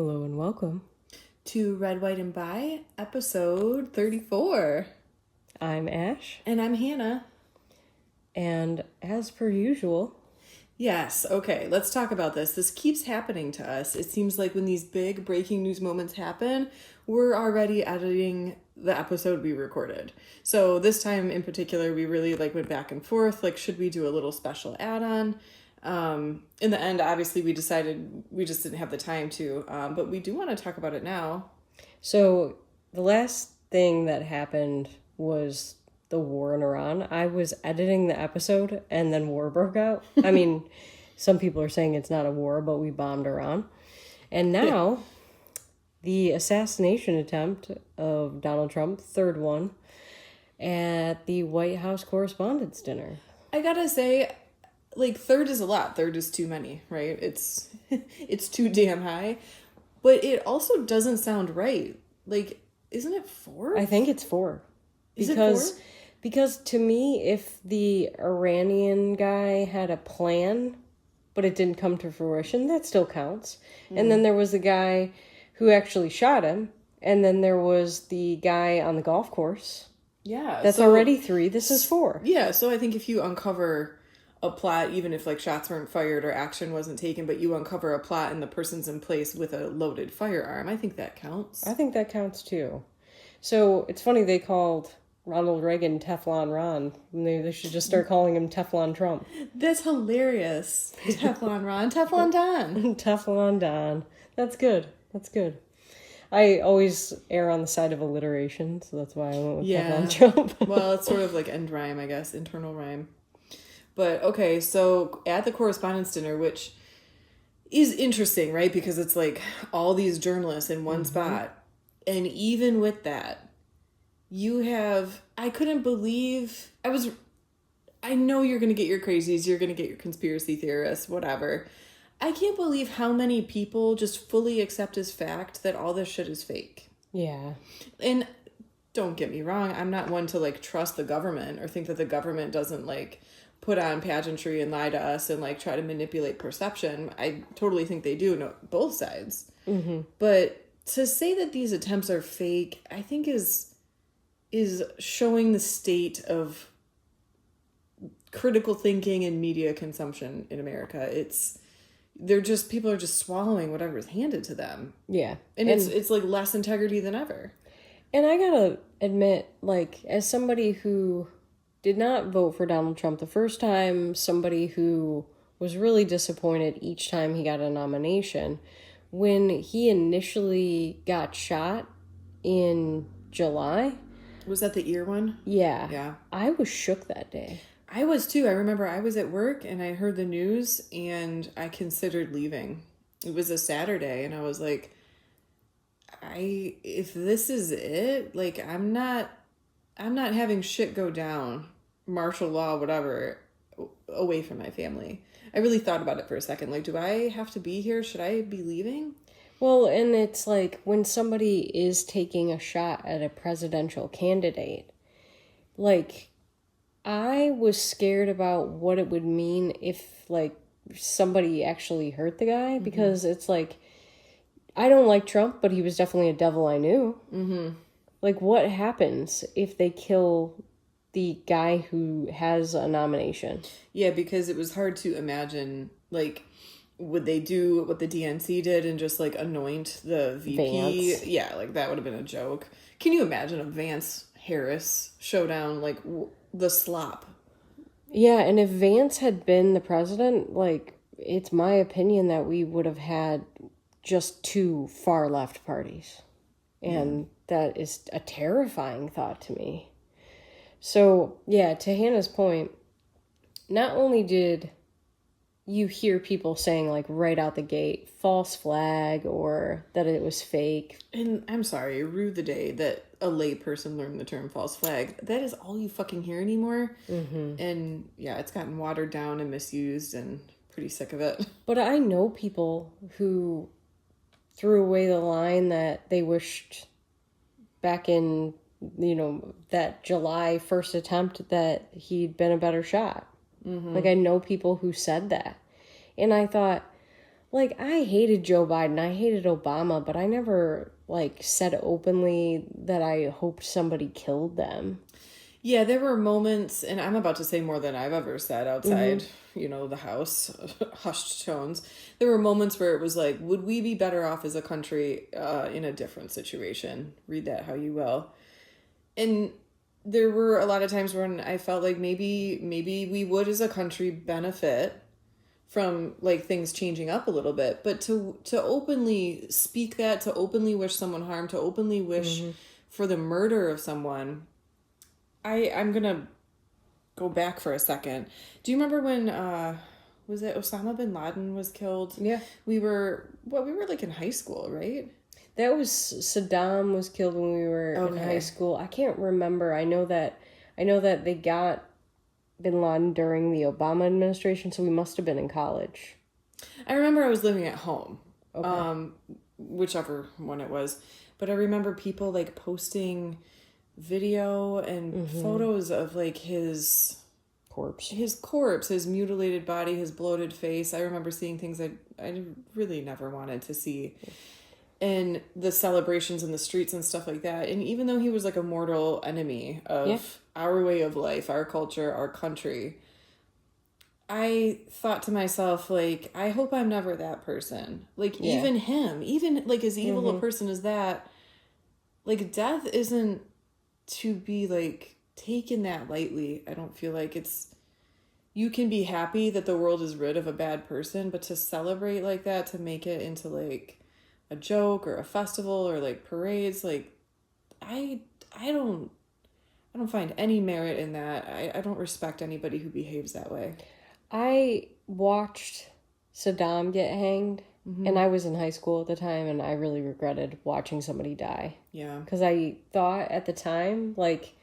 Hello and welcome to Red, White, and Bi, episode 34. I'm Ash. And I'm Hannah. And as per usual... Yes, okay, let's talk about this. This keeps happening to us. It seems like when these big breaking news moments happen, we're already editing the episode we recorded. So this time in particular, we really went back and forth. Should we do a little special add-on? In the end, obviously, we decided we just didn't have the time to, but we do want to talk about it now. So the last thing that happened was the war in Iran. I was editing the episode and then war broke out. I mean, some people are saying it's not a war, but we bombed Iran. And now the assassination attempt of Donald Trump, third one, at the White House Correspondents' Dinner. I gotta say, third is a lot. Third is too many, right? It's too damn high. But it also doesn't sound right. Isn't it four? I think it's four. Is it four? Because to me, if the Iranian guy had a plan, but it didn't come to fruition, that still counts. Mm. And then there was the guy who actually shot him. And then there was the guy on the golf course. Yeah. That's already three. This is four. Yeah, so I think if you uncover a plot, even if shots weren't fired or action wasn't taken, but you uncover a plot and the person's in place with a loaded firearm, I think that counts. I think that counts too. So it's funny they called Ronald Reagan Teflon Ron. They should just start calling him Teflon Trump. That's hilarious. Teflon Ron, Teflon Don. Teflon Don. That's good. That's good. I always err on the side of alliteration, so that's why I went with Teflon Trump. Well, it's sort of like end rhyme, I guess, internal rhyme. But, okay, so at the Correspondents' Dinner, which is interesting, right? Because it's all these journalists in one spot. And even with that, you have... I couldn't believe... I know you're going to get your crazies, you're going to get your conspiracy theorists, whatever. I can't believe how many people just fully accept as fact that all this shit is fake. Yeah. And don't get me wrong, I'm not one to, trust the government or think that the government doesn't, put on pageantry and lie to us and try to manipulate perception. I totally think they do, no, both sides. Mm-hmm. But to say that these attempts are fake, I think is showing the state of critical thinking and media consumption in America. People are just swallowing whatever is handed to them. Yeah. And it's less integrity than ever. And I gotta admit, as somebody who did not vote for Donald Trump the first time, somebody who was really disappointed each time he got a nomination, when he initially got shot in July... Was that the ear one? Yeah. Yeah. I was shook that day. I was too. I remember I was at work and I heard the news and I considered leaving. It was a Saturday and I was like, if this is it, I'm not having shit go down, martial law, whatever, away from my family. I really thought about it for a second. Do I have to be here? Should I be leaving? Well, and it's when somebody is taking a shot at a presidential candidate, I was scared about what it would mean if, somebody actually hurt the guy, because it's I don't like Trump, but he was definitely a devil I knew. Mm-hmm. What happens if they kill the guy who has a nomination? Yeah, because it was hard to imagine, would they do what the DNC did and just, anoint the VP? Vance. Yeah, that would have been a joke. Can you imagine a Vance-Harris showdown, the slop? Yeah, and if Vance had been the president, it's my opinion that we would have had just two far-left parties. And that is a terrifying thought to me. So, yeah, to Hannah's point, not only did you hear people saying, right out the gate, false flag, or that it was fake. And I'm sorry, rue the day that a layperson learned the term false flag. That is all you fucking hear anymore. Mm-hmm. And, yeah, it's gotten watered down and misused, and pretty sick of it. But I know people who threw away the line that they wished back in, that July 1st attempt that he'd been a better shot. Mm-hmm. I know people who said that. And I thought, Like, I hated Joe Biden, I hated Obama, but I never, like, said openly that I hoped somebody killed them. Yeah, there were moments, and I'm about to say more than I've ever said outside, the house, hushed tones. There were moments where it was like, would we be better off as a country in a different situation? Read that how you will. And there were a lot of times when I felt like maybe we would as a country benefit from like things changing up a little bit, but to openly speak that, to openly wish someone harm, to openly wish for the murder of someone, I'm gonna go back for a second. Do you remember when was it Osama bin Laden was killed? Yeah. We were like in high school, right? That was Saddam was killed when we were in high school. I can't remember. I know that they got bin Laden during the Obama administration, so we must have been in college. I remember I was living at home. Okay. Whichever one it was. But I remember people like posting video and photos of like his corpse, his mutilated body, his bloated face. I remember seeing things I really never wanted to see. And the celebrations in the streets and stuff like that. And even though he was like a mortal enemy of our way of life, our culture, our country, I thought to myself, like, I hope I'm never that person. Like, even him, even like as evil a person as that, like, death isn't to be like taken that lightly. I don't feel like you can be happy that the world is rid of a bad person, but to celebrate like that, to make it into like a joke or a festival or like parades, like I don't find any merit in that. I don't respect anybody who behaves that way. I watched Saddam get hanged, and I was in high school at the time, and I really regretted watching somebody die. Yeah. Because I thought at the time, like,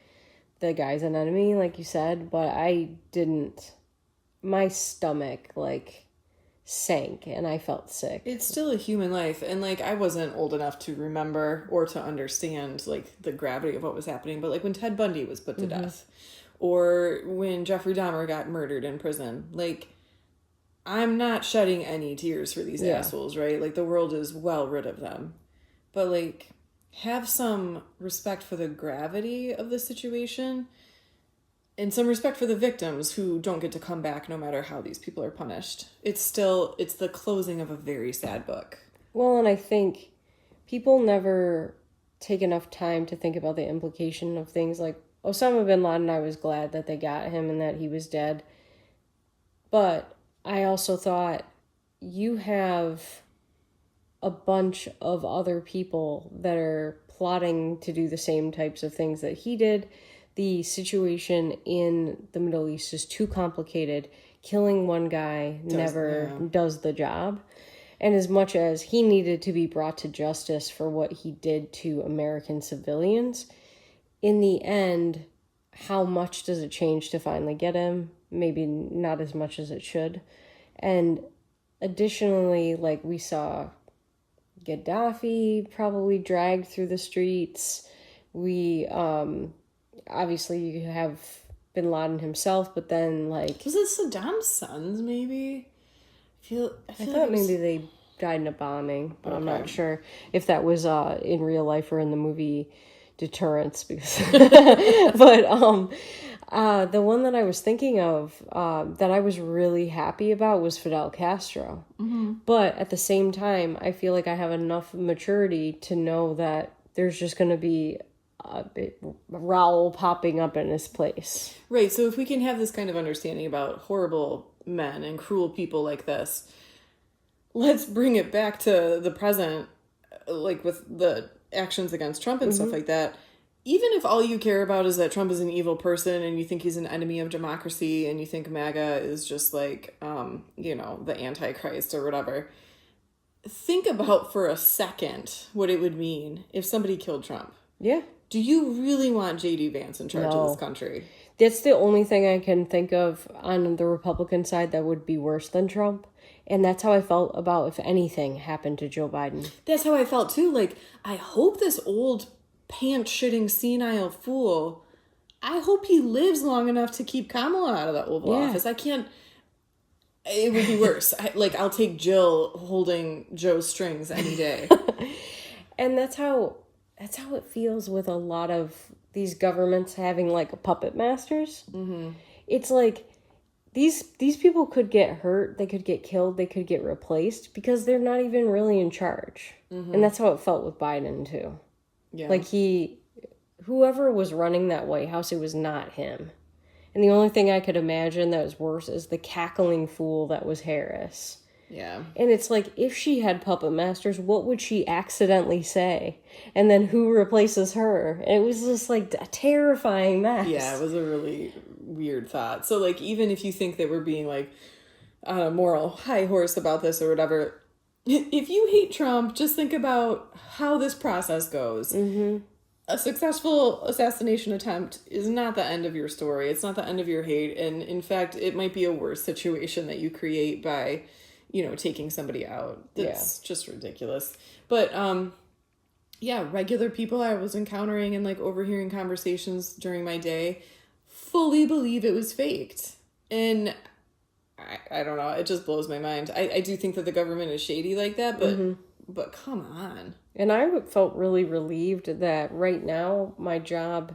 the guy's an enemy, like you said, but I didn't. My stomach, like, sank, and I felt sick. It's still a human life, and like I wasn't old enough to remember or to understand like the gravity of what was happening, but like when Ted Bundy was put to death, or when Jeffrey Dahmer got murdered in prison, like I'm not shedding any tears for these assholes, right? Like the world is well rid of them, but like have some respect for the gravity of the situation. And some respect for the victims who don't get to come back no matter how these people are punished. It's the closing of a very sad book. Well, and I think people never take enough time to think about the implication of things like Osama bin Laden. I was glad that they got him and that he was dead. But I also thought you have a bunch of other people that are plotting to do the same types of things that he did. The situation in the Middle East is too complicated. Killing one guy never does the job. And as much as he needed to be brought to justice for what he did to American civilians, in the end, how much does it change to finally get him? Maybe not as much as it should. And additionally, like we saw Gaddafi probably dragged through the streets. We, obviously you have bin Laden himself, but then like was it Saddam's sons maybe? I thought maybe they died in a bombing, but I'm not sure if that was in real life or in the movie Deterrence, because but the one that I was thinking of that I was really happy about was Fidel Castro. But at the same time, I feel like I have enough maturity to know that there's just going to be Raoul popping up in his place. Right, so if we can have this kind of understanding about horrible men and cruel people like this, let's bring it back to the present, like with the actions against Trump and stuff like that. Even if all you care about is that Trump is an evil person and you think he's an enemy of democracy and you think MAGA is just like, the Antichrist or whatever, think about for a second what it would mean if somebody killed Trump. Yeah. Do you really want J.D. Vance in charge of this country? That's the only thing I can think of on the Republican side that would be worse than Trump. And that's how I felt about if anything happened to Joe Biden. That's how I felt too. Like, I hope this old pants-shitting senile fool, I hope he lives long enough to keep Kamala out of the Oval Office. It would be worse. I'll take Jill holding Joe's strings any day. And that's how it feels with a lot of these governments having like puppet masters. Mm-hmm. It's like these people could get hurt, they could get killed, they could get replaced because they're not even really in charge. Mm-hmm. And that's how it felt with Biden too. Yeah. Like whoever was running that White House, it was not him. And the only thing I could imagine that was worse is the cackling fool that was Harris. Yeah. And it's like, if she had puppet masters, what would she accidentally say? And then who replaces her? And it was just like a terrifying mess. Yeah, it was a really weird thought. So like, even if you think that we're being like on a moral high horse about this or whatever, if you hate Trump, just think about how this process goes. Mm-hmm. A successful assassination attempt is not the end of your story. It's not the end of your hate. And in fact, it might be a worse situation that you create by, taking somebody out. That's just ridiculous. But, regular people I was encountering and like overhearing conversations during my day fully believe it was faked. And I don't know. It just blows my mind. I do think that the government is shady like that, but but come on. And I felt really relieved that right now my job,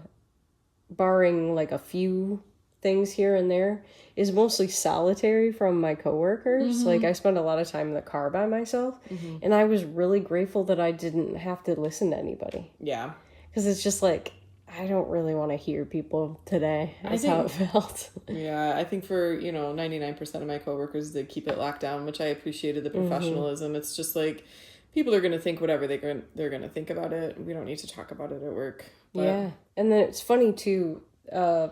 barring like a few things here and there, is mostly solitary from my coworkers. Mm-hmm. Like I spend a lot of time in the car by myself, mm-hmm. and I was really grateful that I didn't have to listen to anybody. Yeah. Because it's just like, I don't really want to hear people today. That's how it felt. Yeah, I think for, 99% of my coworkers did keep it locked down, which I appreciated the professionalism. Mm-hmm. It's just like, people are going to think whatever they're going to think about it. We don't need to talk about it at work. But... Yeah. And then it's funny too, a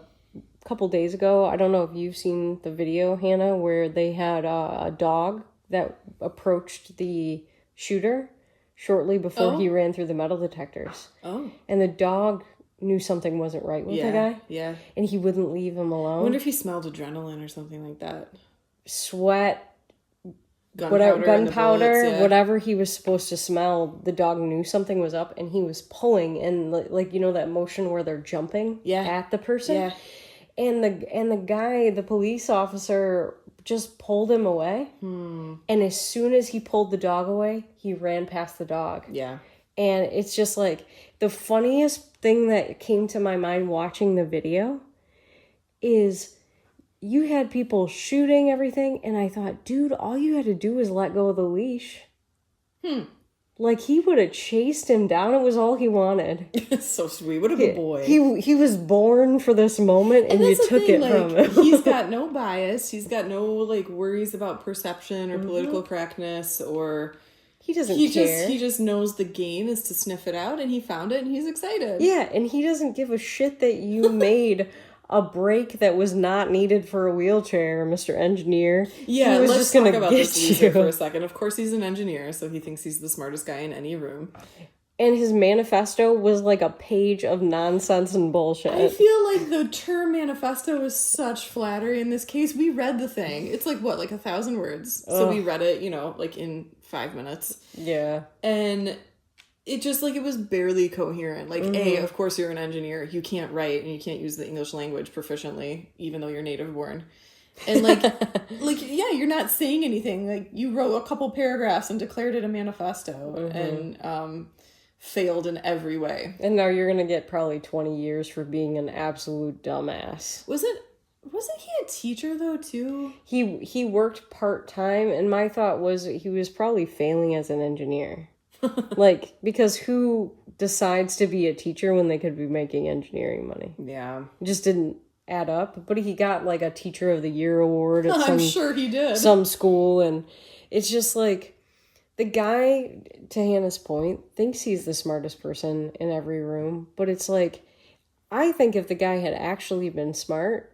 couple days ago, I don't know if you've seen the video, Hannah, where they had a dog that approached the shooter shortly before he ran through the metal detectors. Oh. And the dog knew something wasn't right with the guy. Yeah. And he wouldn't leave him alone. I wonder if he smelled adrenaline or something like that. Sweat. Gunpowder, whatever he was supposed to smell, the dog knew something was up, and he was pulling, and like that motion where they're jumping at the person. Yeah. And the guy, the police officer, just pulled him away. And as soon as he pulled the dog away, he ran past the dog. Yeah. And it's just like the funniest thing that came to my mind watching the video is you had people shooting everything, and I thought, dude, all you had to do was let go of the leash. Like, he would have chased him down. It was all he wanted. So sweet. What a good boy. He was born for this moment, and you took it from him. He's got no bias. He's got no, worries about perception or political correctness, or... He doesn't care. He just knows the game is to sniff it out, and he found it, and he's excited. Yeah, and he doesn't give a shit that you made a brake that was not needed for a wheelchair, Mr. Engineer. Yeah, let's talk about this loser for a second. Of course, he's an engineer, so he thinks he's the smartest guy in any room. And his manifesto was like a page of nonsense and bullshit. I feel like the term manifesto is such flattery in this case. We read the thing. It's like 1,000 words. So we read it, in 5 minutes. Yeah. And it just, it was barely coherent. Of course you're an engineer. You can't write and you can't use the English language proficiently, even though you're native born. And, you're not saying anything. You wrote a couple paragraphs and declared it a manifesto and failed in every way. And now you're going to get probably 20 years for being an absolute dumbass. Wasn't he a teacher, though, too? He worked part-time, and my thought was he was probably failing as an engineer. Because who decides to be a teacher when they could be making engineering money? Yeah. It just didn't add up. But he got, a Teacher of the Year award at I'm sure he did. Some school, and it's just the guy, to Hannah's point, thinks he's the smartest person in every room. But it's I think if the guy had actually been smart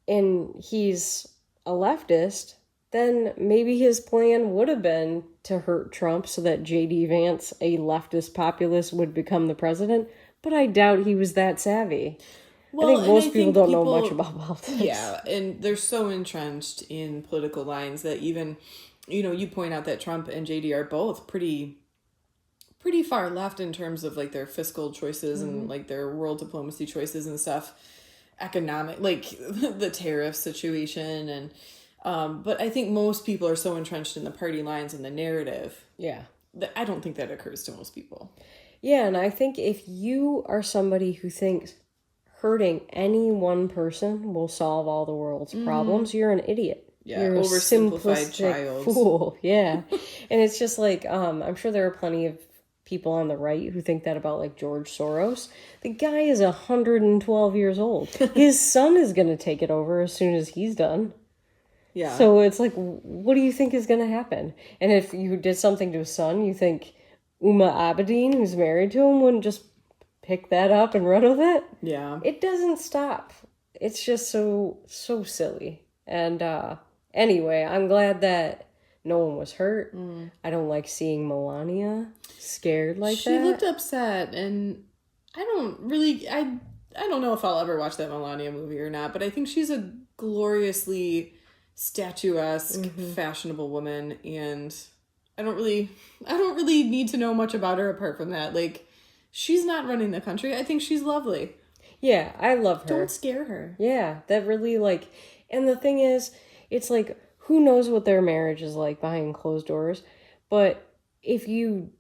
and he's a leftist, then maybe his plan would have been to hurt Trump so that J.D. Vance, a leftist populist, would become the president. But I doubt he was that savvy. Well, I think most people don't know much about politics. Yeah, and they're so entrenched in political lines that even, you point out that Trump and J.D. are both pretty far left in terms of their fiscal choices and their world diplomacy choices and stuff. Economic, the tariff situation and But I think most people are so entrenched in the party lines and the narrative Yeah. that I don't think that occurs to most people. Yeah, and I think if you are somebody who thinks hurting any one person will solve all the world's problems, you're an idiot. Yeah, You're a oversimplified simplistic child. fool. Yeah. And it's just like, I'm sure there are plenty of people on the right who think that about like George Soros. The guy is 112 years old. His son is going to take it over as soon as he's done. Yeah. So it's like, what do you think is going to happen? And if you did something to his son, you think Uma Abedin, who's married to him, wouldn't just pick that up and run with it? Yeah. It doesn't stop. It's just so silly. And anyway, I'm glad that no one was hurt. I don't like seeing Melania scared like that. She looked upset, and I don't know if I'll ever watch that Melania movie or not, but I think she's a gloriously statuesque, fashionable woman, and I don't really need to know much about her apart from that. Like, she's not running the country. I think she's lovely. Yeah, I love her. Don't scare her. Yeah, that really, like, and the thing is, it's like, who knows what their marriage is like behind closed doors, but if you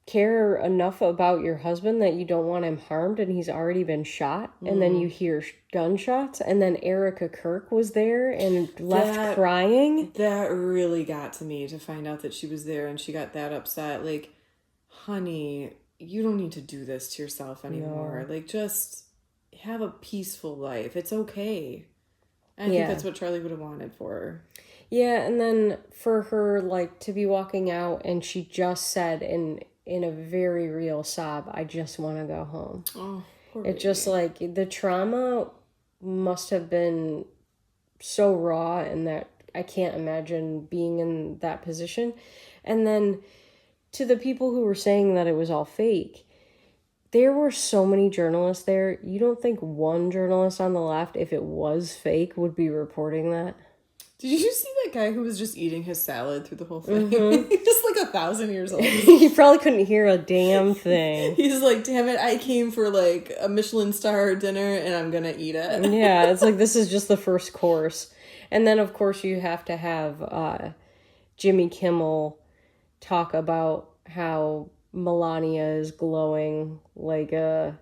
care enough about your husband that you don't want him harmed and he's already been shot, and then you hear gunshots, and then Erica Kirk was there and left crying. That really got to me, to find out that she was there and she got that upset. Like, honey, you don't need to do this to yourself anymore. No. Like, just have a peaceful life. It's okay. I think that's what Charlie would have wanted for her. Yeah, and then for her, like, to be walking out and she just said in a very real sob, I just want to go home. Oh, poor baby. It just, like, the trauma must have been so raw, and that I can't imagine being in that position. And then to the people who were saying that it was all fake, there were so many journalists there. You don't think one journalist on the left, if it was fake, would be reporting that? Did you see that guy who was just eating his salad through the whole thing? He's just like 1,000 years old. He probably couldn't hear a damn thing. He's like, damn it, I came for like a Michelin star dinner and I'm gonna eat it. Yeah, it's like, this is just the first course. And then, of course, you have to have Jimmy Kimmel talk about how Melania is glowing like a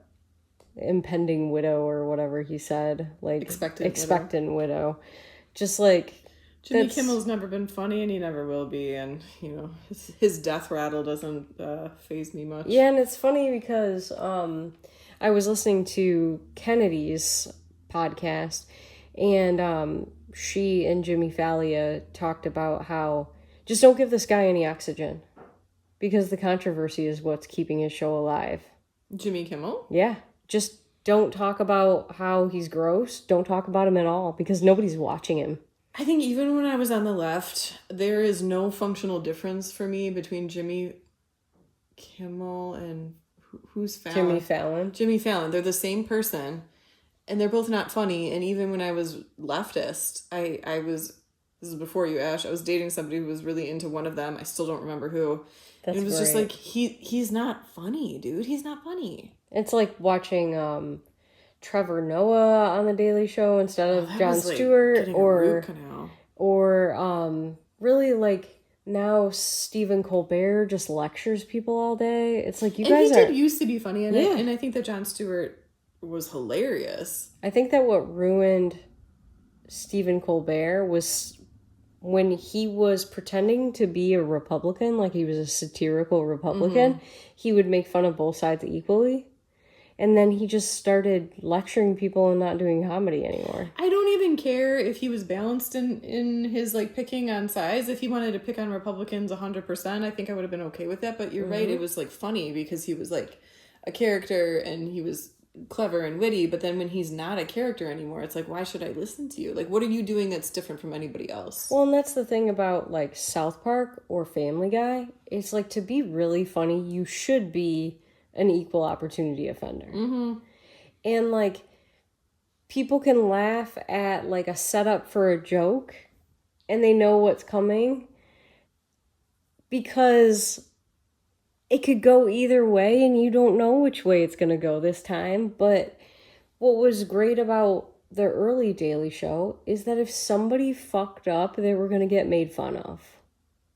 impending widow, or whatever he said. Like, expectant widow. Just like... Jimmy Kimmel's never been funny, and he never will be, and, you know, his death rattle doesn't faze me much. Yeah, and it's funny because I was listening to Kennedy's podcast, and she and Jimmy Fallon talked about how, just don't give this guy any oxygen, because the controversy is what's keeping his show alive. Jimmy Kimmel? Yeah, just don't talk about how he's gross. Don't talk about him at all, because nobody's watching him. I think even when I was on the left, there is no functional difference for me between Jimmy Kimmel and who's Fallon? Jimmy Fallon. Jimmy Fallon. They're the same person, and they're both not funny. And even when I was leftist, I was, this is before you, Ash, I was dating somebody who was really into one of them. I still don't remember who. That's and it was great. just like, he's not funny, dude. He's not funny. It's like watching Trevor Noah on the Daily Show instead of Jon Stewart, or really, like, now Stephen Colbert just lectures people all day. It's like, you guys he did used to be funny, and I think that Jon Stewart was hilarious. I think that what ruined Stephen Colbert was when he was pretending to be a Republican, like he was a satirical Republican, he would make fun of both sides equally. And then he just started lecturing people and not doing comedy anymore. I don't even care if he was balanced in his, like, picking on sides. If he wanted to pick on Republicans 100%, I think I would have been okay with that. But you're right, it was, like, funny because he was, like, a character and he was clever and witty. But then when he's not a character anymore, it's like, why should I listen to you? Like, what are you doing that's different from anybody else? Well, and that's the thing about, like, South Park or Family Guy. It's like, to be really funny, you should be an equal opportunity offender. And, like, people can laugh at, like, a setup for a joke and they know what's coming because it could go either way and you don't know which way it's going to go this time. But what was great about the early Daily Show is that if somebody fucked up, they were going to get made fun of.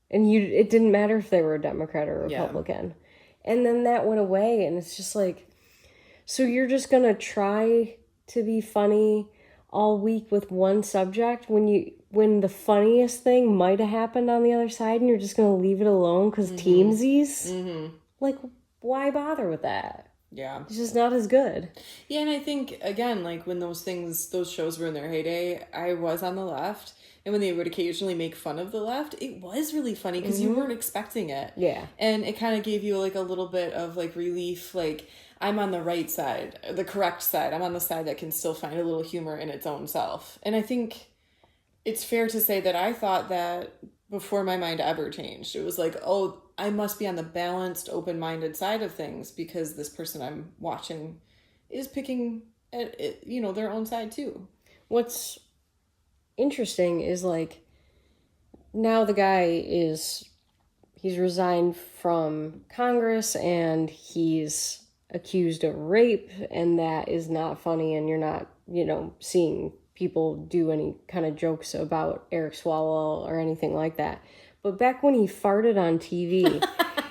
And it didn't matter if they were a Democrat or a Republican. Yeah. And then that went away, and it's just like, so you're just going to try to be funny all week with one subject when the funniest thing might have happened on the other side, and you're just going to leave it alone because teamsies? Mm-hmm. Like, why bother with that? Yeah. It's just not as good. Yeah, and I think, again, like, when those shows were in their heyday, I was on the left, and when they would occasionally make fun of the left, it was really funny because you weren't expecting it. Yeah. And it kind of gave you, like, a little bit of, like, relief, like, I'm on the right side, the correct side. I'm on the side that can still find a little humor in its own self. And I think it's fair to say that I thought that before my mind ever changed. It was like, oh, I must be on the balanced, open-minded side of things because this person I'm watching is picking at, their own side too. What's interesting is, like, now the guy he's resigned from Congress and he's accused of rape, and that is not funny, and you're not, seeing people do any kind of jokes about Eric Swalwell or anything like that. But back when he farted on TV,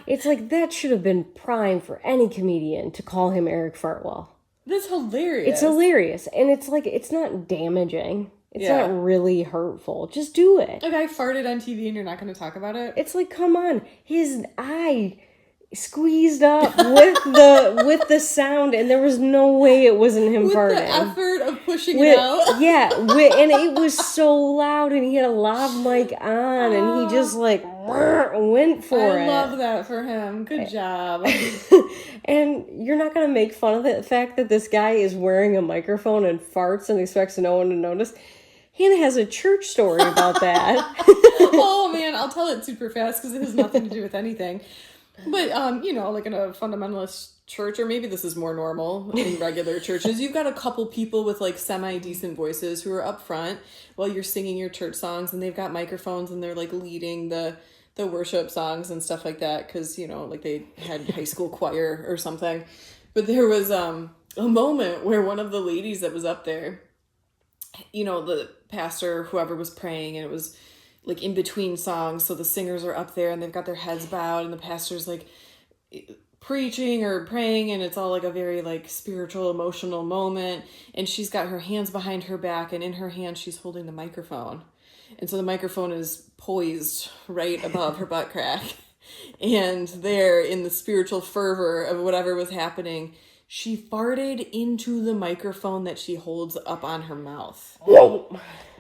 it's like that should have been prime for any comedian to call him Eric Fartwell. That's hilarious. It's hilarious. And it's like, it's not damaging. It's not really hurtful. Just do it. A guy farted on TV and you're not going to talk about it? It's like, come on. His eye squeezed up with the sound, and there was no way it wasn't him farting. The effort of pushing it out. Yeah, and it was so loud, and he had a lav mic on, and he just like went for it. I love that for him. Good job. And you're not gonna make fun of the fact that this guy is wearing a microphone and farts and expects no one to notice. Hannah has a church story about that. Oh man, I'll tell it super fast because it has nothing to do with anything. But, like in a fundamentalist church, or maybe this is more normal in regular churches, you've got a couple people with, like, semi-decent voices who are up front while you're singing your church songs, and they've got microphones, and they're, like, leading the worship songs and stuff like that, because, like, they had high school choir or something. But there was a moment where one of the ladies that was up there, the pastor, whoever was praying, and it was like in between songs, so the singers are up there and they've got their heads bowed and the pastor's like preaching or praying, and it's all like a very like spiritual, emotional moment, and she's got her hands behind her back, and in her hand she's holding the microphone, and so the microphone is poised right above her butt crack, and there in the spiritual fervor of whatever was happening, she farted into the microphone that she holds up on her mouth. Whoa.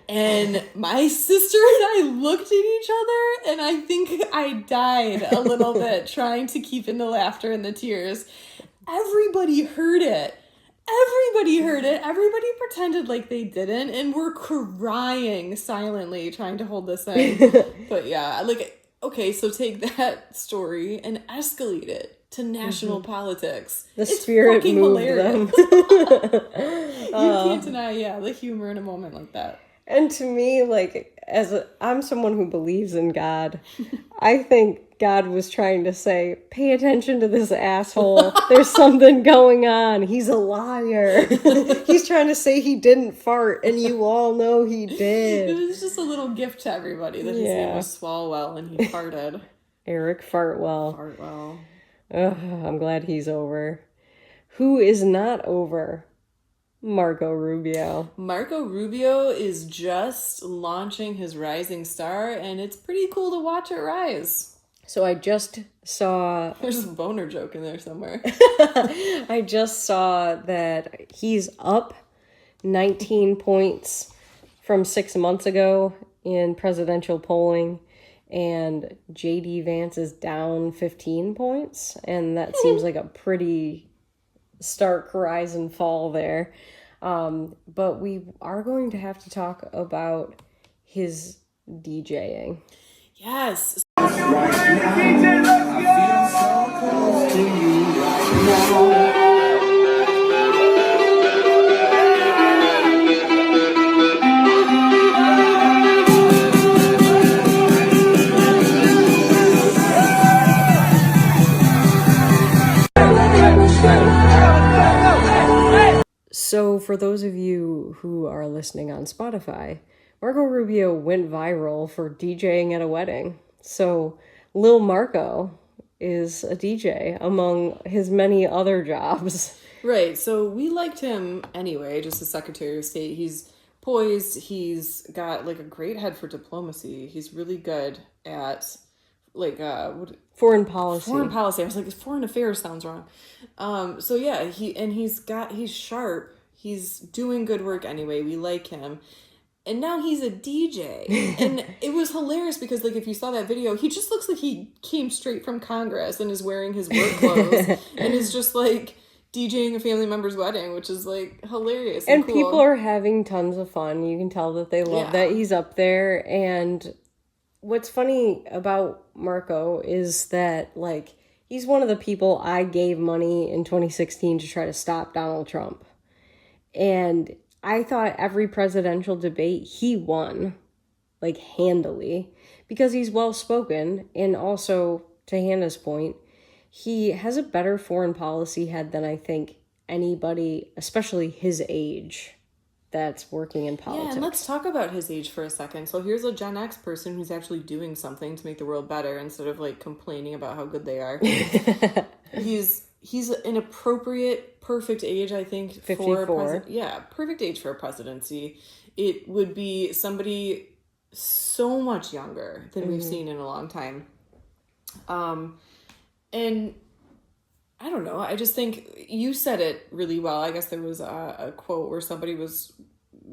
And my sister and I looked at each other, and I think I died a little bit trying to keep in the laughter and the tears. Everybody heard it. Everybody pretended like they didn't, and we're crying silently trying to hold this in. But yeah, like, okay, so take that story and escalate it to national politics. It's spirit moved hilarious. Them. You can't deny, the humor in a moment like that. And to me, like, I'm someone who believes in God. I think God was trying to say, pay attention to this asshole. There's something going on. He's a liar. He's trying to say he didn't fart, and you all know he did. It was just a little gift to everybody that his name was Swalwell and he farted. Eric Fartwell. Ugh, I'm glad he's over. Who is not over? Marco Rubio. Marco Rubio is just launching his rising star, and it's pretty cool to watch it rise. So I just saw... There's a boner joke in there somewhere. I just saw that he's up 19 points from 6 months ago in presidential polling, and J.D. Vance is down 15 points, and that seems like a pretty stark rise and fall there. But we are going to have to talk about his DJing. Yes. So for those of you who are listening on Spotify, Marco Rubio went viral for DJing at a wedding. So Lil Marco is a DJ among his many other jobs. Right. So we liked him anyway, just as Secretary of State. He's poised. He's got like a great head for diplomacy. He's really good at like Foreign policy. Foreign policy. I was like, foreign affairs sounds wrong. So yeah, he's sharp. He's doing good work anyway. We like him. And now he's a DJ. And it was hilarious because, like, if you saw that video, he just looks like he came straight from Congress and is wearing his work clothes and is just, like, DJing a family member's wedding, which is, like, hilarious and cool. People are having tons of fun. You can tell that they love that he's up there. And what's funny about Marco is that, like, he's one of the people I gave money in 2016 to try to stop Donald Trump. And I thought every presidential debate he won, like, handily, because he's well-spoken, and also, to Hannah's point, he has a better foreign policy head than I think anybody, especially his age, that's working in politics. Yeah, and let's talk about his age for a second. So here's a Gen X person who's actually doing something to make the world better instead of, like, complaining about how good they are. He's an appropriate, perfect age, I think, 54. Perfect age for a presidency. It would be somebody so much younger than we've seen in a long time. And I don't know. I just think you said it really well. I guess there was a quote where somebody was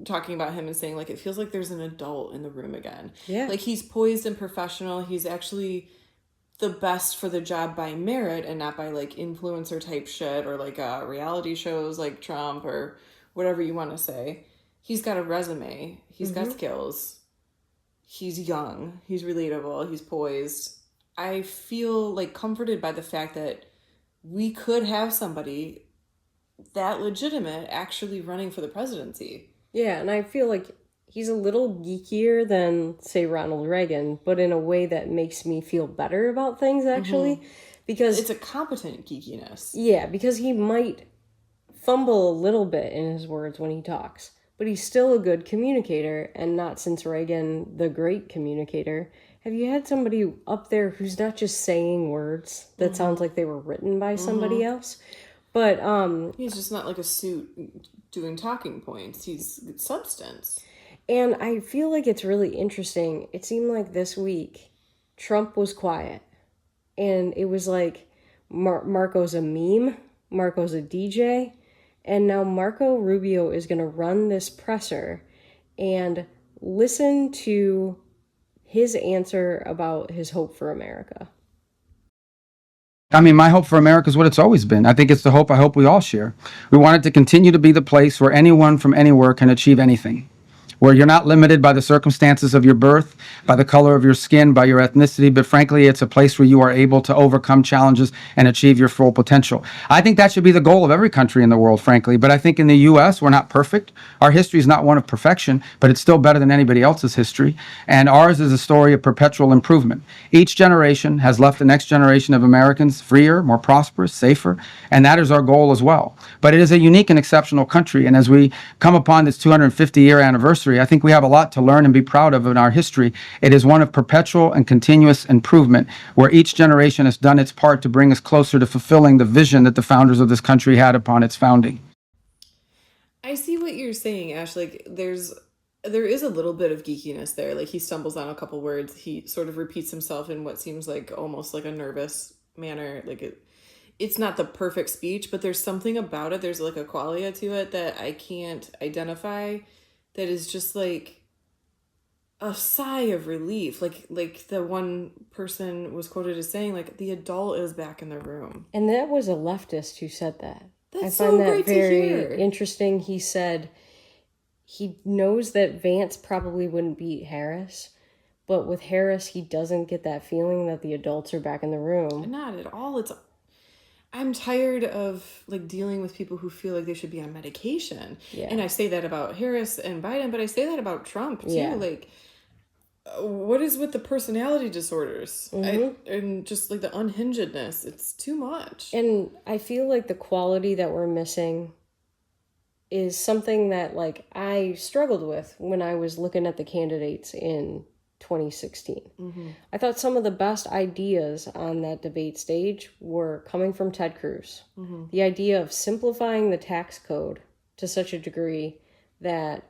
talking about him and saying, like, it feels like there's an adult in the room again. Yeah. Like, he's poised and professional. He's actually the best for the job by merit and not by, like, influencer type shit or, like, reality shows like Trump or whatever you want to say. He's got a resume. He's got skills. He's young. He's relatable. He's poised. I feel, like, comforted by the fact that we could have somebody that legitimate actually running for the presidency. Yeah, and I feel like he's a little geekier than, say, Ronald Reagan, but in a way that makes me feel better about things, actually. Because it's a competent geekiness. Yeah, because he might fumble a little bit in his words when he talks, but he's still a good communicator, and not since Reagan, the great communicator. Have you had somebody up there who's not just saying words that sounds like they were written by somebody else? But he's just not like a suit doing talking points. He's substance. And I feel like it's really interesting. It seemed like this week, Trump was quiet. And it was like, Marco's a meme, Marco's a DJ, and now Marco Rubio is going to run this presser and listen to his answer about his hope for America. I mean, my hope for America is what it's always been. I think it's the hope I hope we all share. We want it to continue to be the place where anyone from anywhere can achieve anything, where you're not limited by the circumstances of your birth, by the color of your skin, by your ethnicity, but frankly, it's a place where you are able to overcome challenges and achieve your full potential. I think that should be the goal of every country in the world, frankly, but I think in the U.S., we're not perfect. Our history is not one of perfection, but it's still better than anybody else's history, and ours is a story of perpetual improvement. Each generation has left the next generation of Americans freer, more prosperous, safer, and that is our goal as well. But it is a unique and exceptional country, and as we come upon this 250-year anniversary, I think we have a lot to learn and be proud of in our history. It is one of perpetual and continuous improvement, where each generation has done its part to bring us closer to fulfilling the vision that the founders of this country had upon its founding. I see what you're saying, Ash. Like, there is a little bit of geekiness there. Like, he stumbles on a couple words. He sort of repeats himself in what seems like almost like a nervous manner. Like, it's not the perfect speech, but there's something about it. There's like a qualia to it that I can't identify, that is just like a sigh of relief. Like the one person was quoted as saying, like, the adult is back in the room. And that was a leftist who said that. That's I find so that great very to hear. interesting. He said he knows that Vance probably wouldn't beat Harris, but with Harris, he doesn't get that feeling that the adults are back in the room. Not at all. I'm tired of, like, dealing with people who feel like they should be on medication. Yeah. And I say that about Harris and Biden, but I say that about Trump too. Yeah. Like, what is with the personality disorders? And just like the unhingedness? It's too much. And I feel like the quality that we're missing is something that like I struggled with when I was looking at the candidates in 2016. I thought some of the best ideas on that debate stage were coming from Ted Cruz. The idea of simplifying the tax code to such a degree that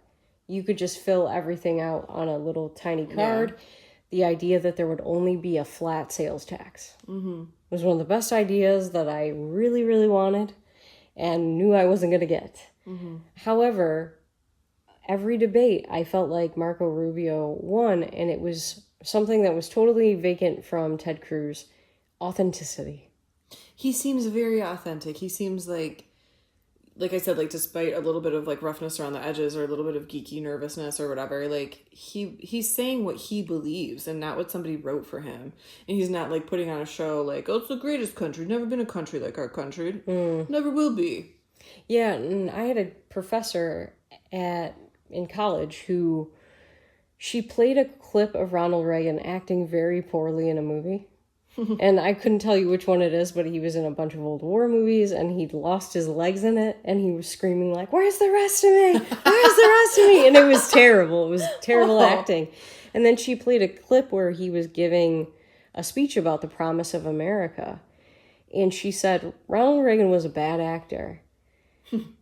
you could just fill everything out on a little tiny card. Yeah. The idea that there would only be a flat sales tax was one of the best ideas that I really, really wanted and knew I wasn't going to get. However, every debate, I felt like Marco Rubio won, and it was something that was totally vacant from Ted Cruz: authenticity. He seems very authentic. He seems like I said, like, despite a little bit of like roughness around the edges or a little bit of geeky nervousness or whatever, like he's saying what he believes and not what somebody wrote for him. And he's not like putting on a show like, oh, it's the greatest country. Never been a country like our country. Never will be. Yeah, and I had a professor in college who she played a clip of Ronald Reagan acting very poorly in a movie. And I couldn't tell you which one it is, but he was in a bunch of old war movies and he'd lost his legs in it and he was screaming like, "Where's the rest of me? Where's the rest of me?" And it was terrible. It was terrible acting. And then she played a clip where he was giving a speech about the promise of America. And she said, Ronald Reagan was a bad actor,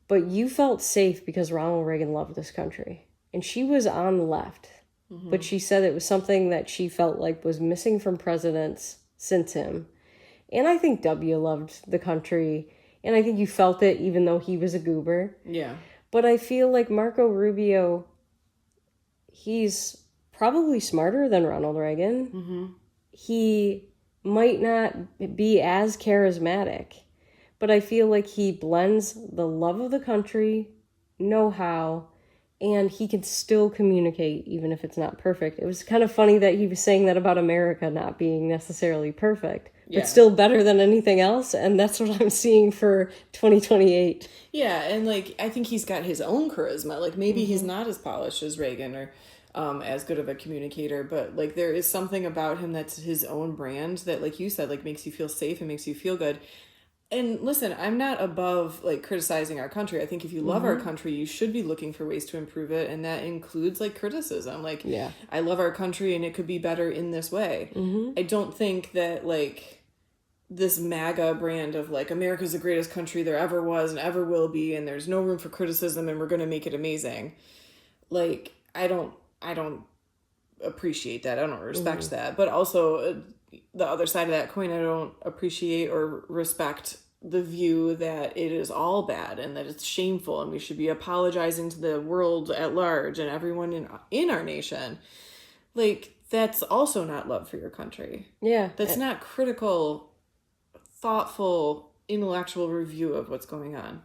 but you felt safe because Ronald Reagan loved this country. And she was on the left. But she said it was something that she felt like was missing from presidents since him. And I think W loved the country, and I think you felt it even though he was a goober. Yeah. But I feel like Marco Rubio, he's probably smarter than Ronald Reagan. He might not be as charismatic, but I feel like he blends the love of the country, know-how, and he can still communicate even if it's not perfect. It was kind of funny that he was saying that about America not being necessarily perfect, but still better than anything else. And that's what I'm seeing for 2028. Yeah, and like I think he's got his own charisma. Like maybe he's not as polished as Reagan or as good of a communicator, but like there is something about him that's his own brand that, like you said, like makes you feel safe and makes you feel good. And listen, I'm not above like criticizing our country. I think if you love our country, you should be looking for ways to improve it, and that includes like criticism. Like, I love our country and it could be better in this way. I don't think that like this MAGA brand of like America's the greatest country there ever was and ever will be, and there's no room for criticism and we're going to make it amazing. Like, I don't appreciate that. I don't respect that. But also the other side of that coin, I don't appreciate or respect the view that it is all bad and that it's shameful and we should be apologizing to the world at large and everyone in our nation. Like, that's also not love for your country. Yeah. That's not critical, thoughtful, intellectual review of what's going on.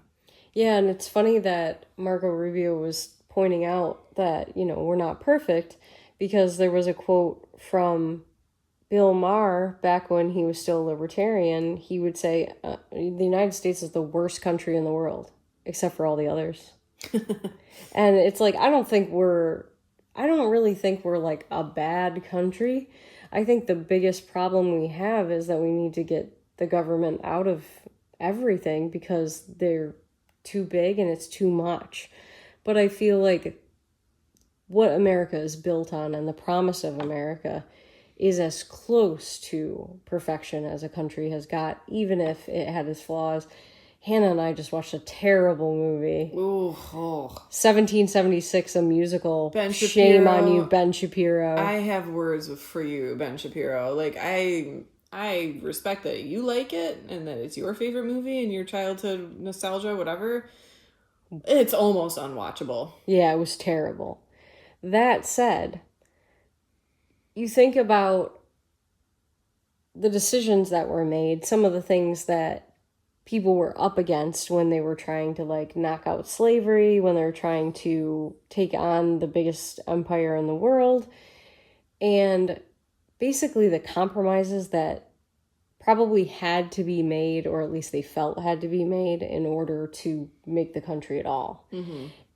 Yeah, and it's funny that Marco Rubio was pointing out that, you know, we're not perfect, because there was a quote from Bill Maher back when he was still a Libertarian. He would say, the United States is the worst country in the world, except for all the others. And it's like, I don't really think we're like a bad country. I think the biggest problem we have is that we need to get the government out of everything because they're too big and it's too much. But I feel like what America is built on and the promise of America is as close to perfection as a country has got, even if it had its flaws. Hannah and I just watched a terrible movie. Ooh, 1776, a musical. Ben Shapiro. Shame on you, Ben Shapiro. I have words for you, Ben Shapiro. Like, I respect that you like it and that it's your favorite movie and your childhood nostalgia, whatever. It's almost unwatchable. Yeah, it was terrible. That said, you think about the decisions that were made, some of the things that people were up against when they were trying to like knock out slavery, when they were trying to take on the biggest empire in the world, and basically the compromises that probably had to be made, or at least they felt had to be made in order to make the country at all.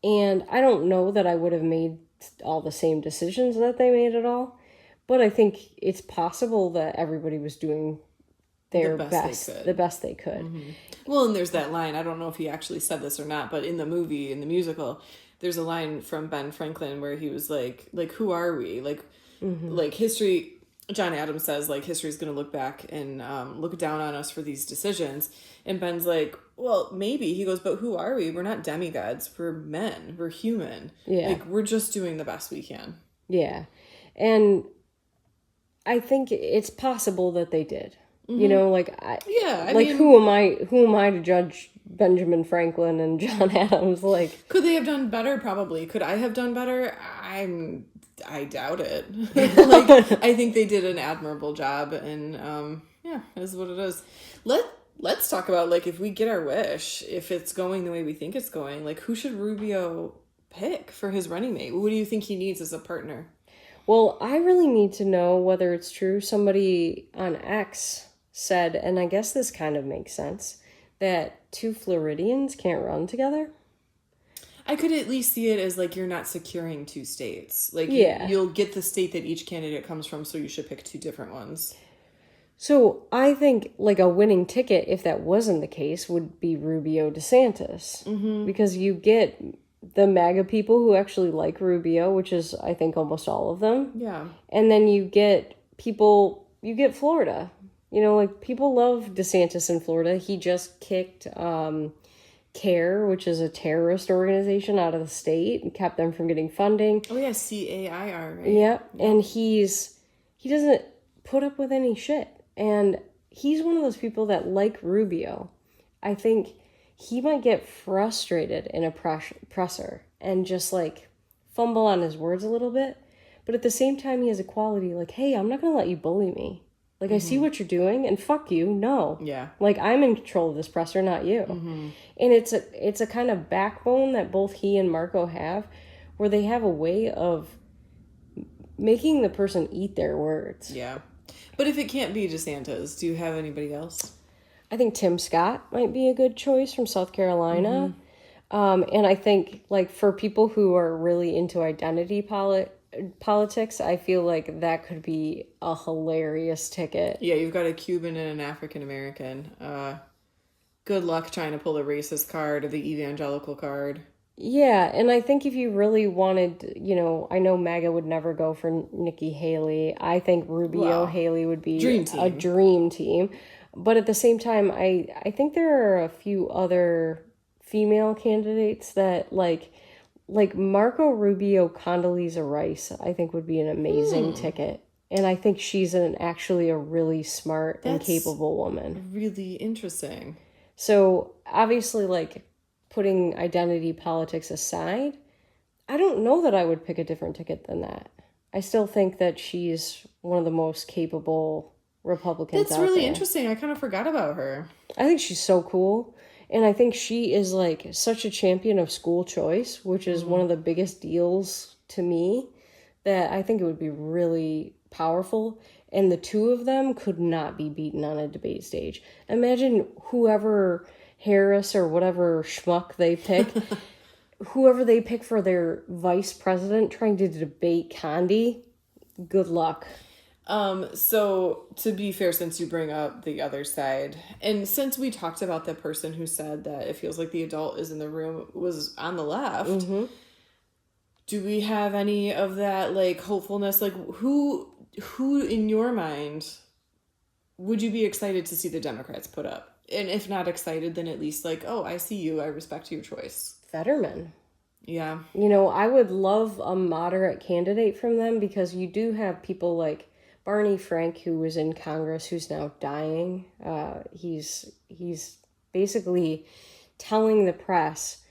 And I don't know that I would have made all the same decisions that they made at all, but I think it's possible that everybody was doing their The best, best they could. the best they could. Well, and there's that line, I don't know if he actually said this or not, but in the movie, in the musical, there's a line from Ben Franklin where he was like, who are we? Like history, John Adams says, like, history's going to look back and look down on us for these decisions. And Ben's like, well, maybe. He goes, but who are we? We're not demigods. We're men. We're human. Yeah. Like, we're just doing the best we can. Yeah. And I think it's possible that they did. You know, like, I mean, who am I to judge Benjamin Franklin and John Adams? Like, could they have done better? Probably. Could I have done better? I doubt it. Like, I think they did an admirable job, and yeah, it is what it is. Let's talk about, like, if we get our wish, if it's going the way we think it's going, like, who should Rubio pick for his running mate? What do you think he needs as a partner? well, I really need to know whether it's true. Somebody on X said, and I guess this kind of makes sense, that two Floridians can't run together. I could at least see it as, like, you're not securing two states. Like, Yeah. you'll get the state that each candidate comes from, so you should pick two different ones. So I think, like, a winning ticket, if that wasn't the case, would be Rubio DeSantis. Because you get the MAGA people who actually like Rubio, which is, I think, almost all of them. Yeah. And then you get Florida. You know, like, people love DeSantis in Florida. He just kicked CARE, which is a terrorist organization, out of the state and kept them from getting funding. Oh, yeah, CAIR, right? Yep. And he doesn't put up with any shit. And he's one of those people that, like Rubio, I think he might get frustrated in a presser and just, like, fumble on his words a little bit. But at the same time, he has a quality like, hey, I'm not going to let you bully me. Like, I see what you're doing, and fuck you, no. Yeah. Like, I'm in control of this presser, not you. And it's a kind of backbone that both he and Marco have, where they have a way of making the person eat their words. Yeah. But if it can't be DeSantis, do you have anybody else? I think Tim Scott might be a good choice from South Carolina. And I think, like, for people who are really into identity politics, I feel like that could be a hilarious ticket. Yeah, you've got a Cuban and an African American. Good luck trying to pull the racist card or the evangelical card. Yeah, and I think if you really wanted, you know, I know MAGA would never go for Nikki Haley. I think Rubio Haley would be a dream team. But at the same time, I think there are a few other female candidates that, like Marco Rubio, Condoleezza Rice, I think would be an amazing ticket. And I think she's actually a really smart and capable woman. Really interesting. So obviously, like, putting identity politics aside, I don't know that I would pick a different ticket than that. I still think that she's one of the most capable Republicans That's out really there. interesting. I kind of forgot about her. I think she's so cool. And I think she is, like, such a champion of school choice, which is one of the biggest deals to me, that I think it would be really powerful. And the two of them could not be beaten on a debate stage. Imagine whoever Harris or whatever schmuck they pick, whoever they pick for their vice president trying to debate Condi. Good luck. So to be fair, since you bring up the other side, and since we talked about the person who said that it feels like the adult is in the room was on the left, do we have any of that, like, hopefulness? Like, who in your mind would you be excited to see the Democrats put up? And if not excited, then at least, like, oh, I see you, I respect your choice. Fetterman. Yeah. You know, I would love a moderate candidate from them, because you do have people like Barney Frank, who was in Congress, who's now dying. He's basically telling the press,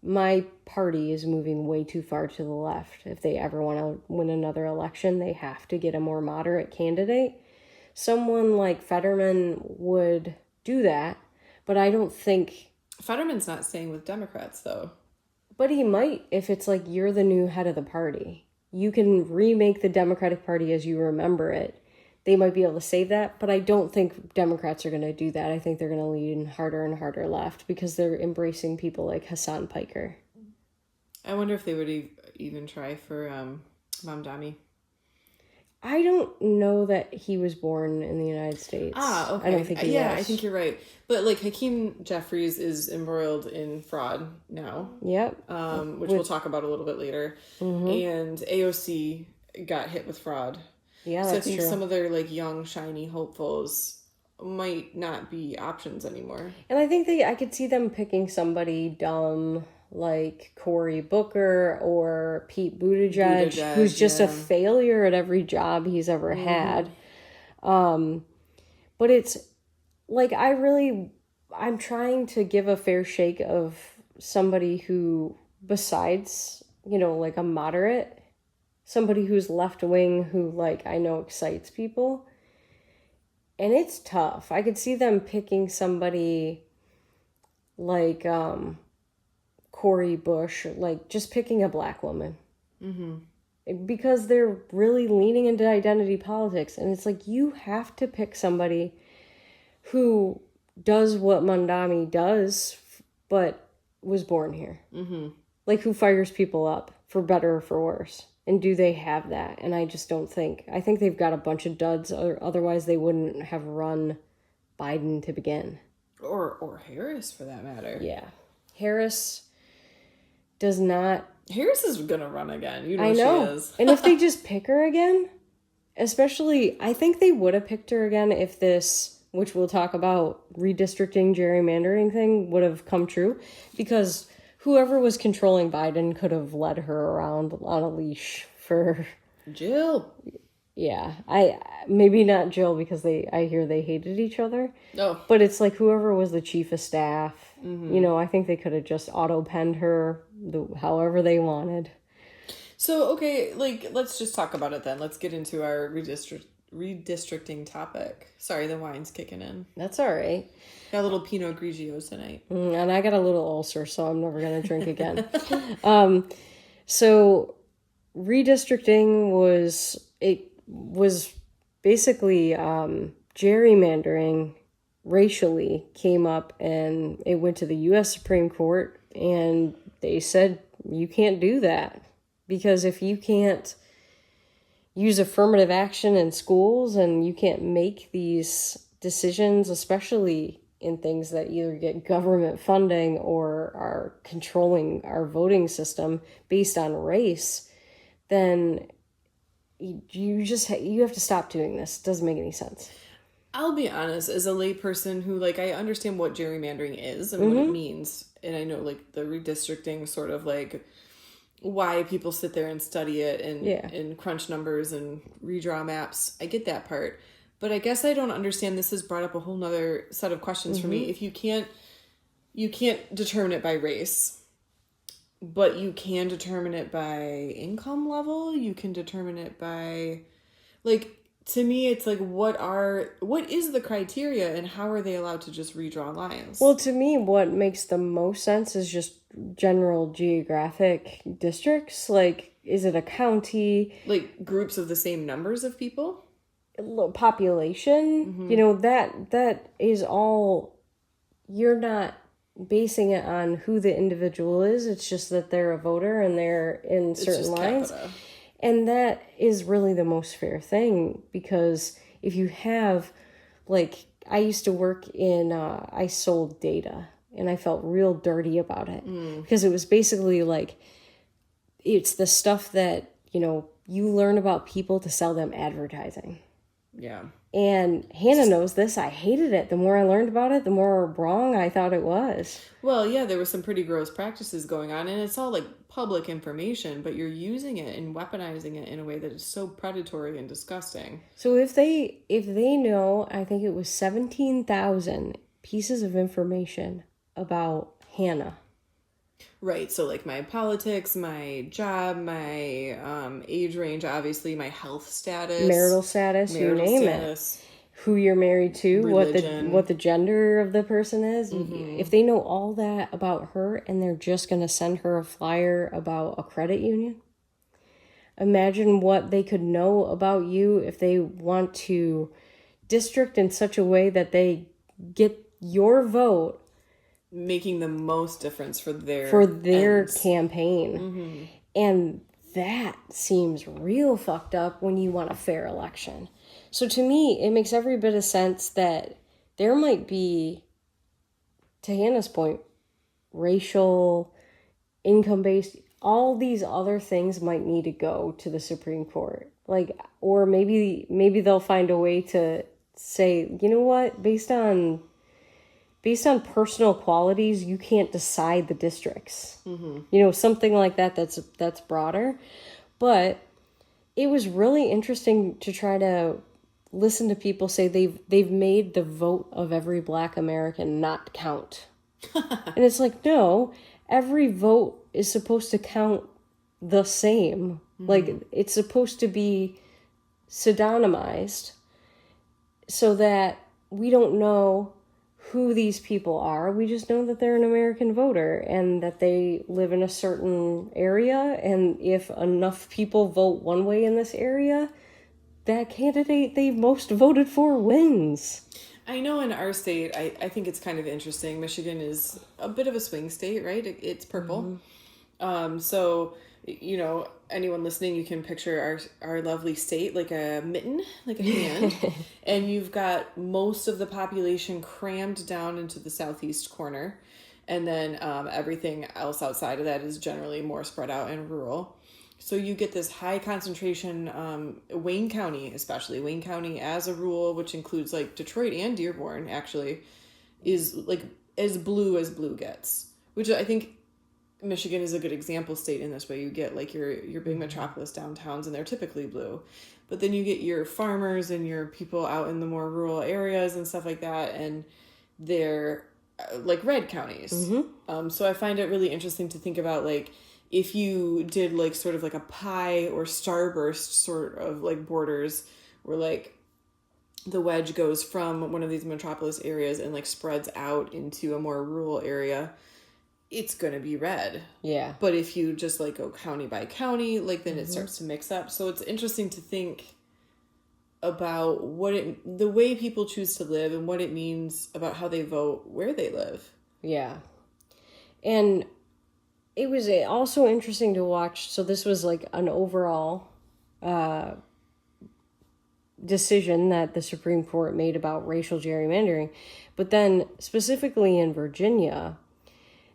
my party is moving way too far to the left. If they ever want to win another election, they have to get a more moderate candidate. Someone like Fetterman would do that, but I don't think... Fetterman's not staying with Democrats, though. But he might, if it's like, you're the new head of the party. You can remake the Democratic Party as you remember it. They might be able to save that, but I don't think Democrats are going to do that. I think they're going to lean harder and harder left, because they're embracing people like Hassan Piker. I wonder if they would even try for Mamdani. I don't know that he was born in the United States. Ah, okay. I don't think he was. I think you're right. But like Hakeem Jeffries is embroiled in fraud now. Yep. Which we'll talk about a little bit later. And AOC got hit with fraud. Yeah, so that's I think true. some of their like young, shiny hopefuls might not be options anymore. And I think I could see them picking somebody dumb like Cory Booker or Pete Buttigieg, who's just a failure at every job he's ever had. But it's like I'm trying to give a fair shake of somebody who, besides, like a moderate, somebody who's left wing, who like I know excites people. And it's tough. I could see them picking somebody like Cori Bush, like just picking a black woman. Because they're really leaning into identity politics. And it's like, you have to pick somebody who does what Mandami does, but was born here. Like, who fires people up for better or for worse. And do they have that? And I just don't think. I think they've got a bunch of duds, or otherwise they wouldn't have run Biden to begin. Or Harris, for that matter. Yeah. Harris does not... Harris is going to run again. You know, I know. she is. And if they just pick her again, especially... I think they would have picked her again if this, which we'll talk about, redistricting, gerrymandering thing would have come true. Because... whoever was controlling Biden could have led her around on a leash for... Jill. Yeah. Maybe not Jill, because I hear they hated each other. Oh. But it's like whoever was the chief of staff, I think they could have just auto-penned her however they wanted. So, okay, like, let's just talk about it then. Let's get into our redistricting topic. Sorry, the wine's kicking in. That's all right. Got a little Pinot Grigio tonight. And I got a little ulcer, so I'm never going to drink again. So redistricting was basically gerrymandering racially came up, and it went to the U.S. Supreme Court, and they said you can't do that, because if you can't use affirmative action in schools and you can't make these decisions, especially in things that either get government funding or are controlling our voting system based on race, then you have to stop doing this. It doesn't make any sense. I'll be honest, as a layperson who, like, I understand what gerrymandering is and what it means. And I know, like, the redistricting sort of, like, why people sit there and study it and crunch numbers and redraw maps. I get that part. But I guess I don't understand. This has brought up a whole nother set of questions for me. If you can't determine it by race, but you can determine it by income level. You can determine it by, like, to me, it's like, what is the criteria and how are they allowed to just redraw lines? Well, to me, what makes the most sense is just general geographic districts. Like, is it a county? Like groups of the same numbers of people? Population, that is all. You're not basing it on who the individual is. It's just that they're a voter and they're in certain lines. Capita. And that is really the most fair thing, because if you have, like, I used to work I sold data, and I felt real dirty about it, because it was basically like, it's the stuff that, you learn about people to sell them advertising. Yeah. And Hannah knows this. I hated it. The more I learned about it, the more wrong I thought it was. Well, yeah, there were some pretty gross practices going on, and it's all like public information, but you're using it and weaponizing it in a way that is so predatory and disgusting. So if they know, I think it was 17,000 pieces of information about Hannah. Right, so like my politics, my job, my age range, obviously my health status, marital status, you name it, who you're married to, religion, what the gender of the person is. If they know all that about her and they're just going to send her a flyer about a credit union, imagine what they could know about you if they want to district in such a way that they get your vote, making the most difference for their campaign. And that seems real fucked up when you want a fair election. So to me, it makes every bit of sense that there might be, to Hannah's point, racial, income-based, all these other things might need to go to the Supreme Court. Like, or maybe they'll find a way to say, you know what, based on personal qualities, you can't decide the districts. You know, something like that that's broader. But it was really interesting to try to listen to people say they've made the vote of every Black American not count. And it's like, no, every vote is supposed to count the same. Like, it's supposed to be pseudonymized so that we don't know who these people are. We just know that they're an American voter and that they live in a certain area. And if enough people vote one way in this area, that candidate they most voted for wins. I know in our state, I think it's kind of interesting. Michigan is a bit of a swing state, right? It's purple. So, you know, anyone listening, you can picture our lovely state like a mitten, like a hand. And you've got most of the population crammed down into the southeast corner. And then everything else outside of that is generally more spread out and rural. So you get this high concentration, Wayne County, especially. Wayne County as a rule, which includes like Detroit and Dearborn, actually, is like as blue gets. Which I think Michigan is a good example state in this way. You get like your big metropolis downtowns, and they're typically blue. But then you get your farmers and your people out in the more rural areas and stuff like that, and they're like red counties. So I find it really interesting to think about, like, if you did like sort of like a pie or starburst sort of like borders where like the wedge goes from one of these metropolis areas and like spreads out into a more rural area, it's going to be red. Yeah. But if you just like go county by county, like then it starts to mix up. So it's interesting to think about the way people choose to live and what it means about how they vote where they live. Yeah. And it was also interesting to watch. So this was like an overall decision that the Supreme Court made about racial gerrymandering. But then specifically in Virginia,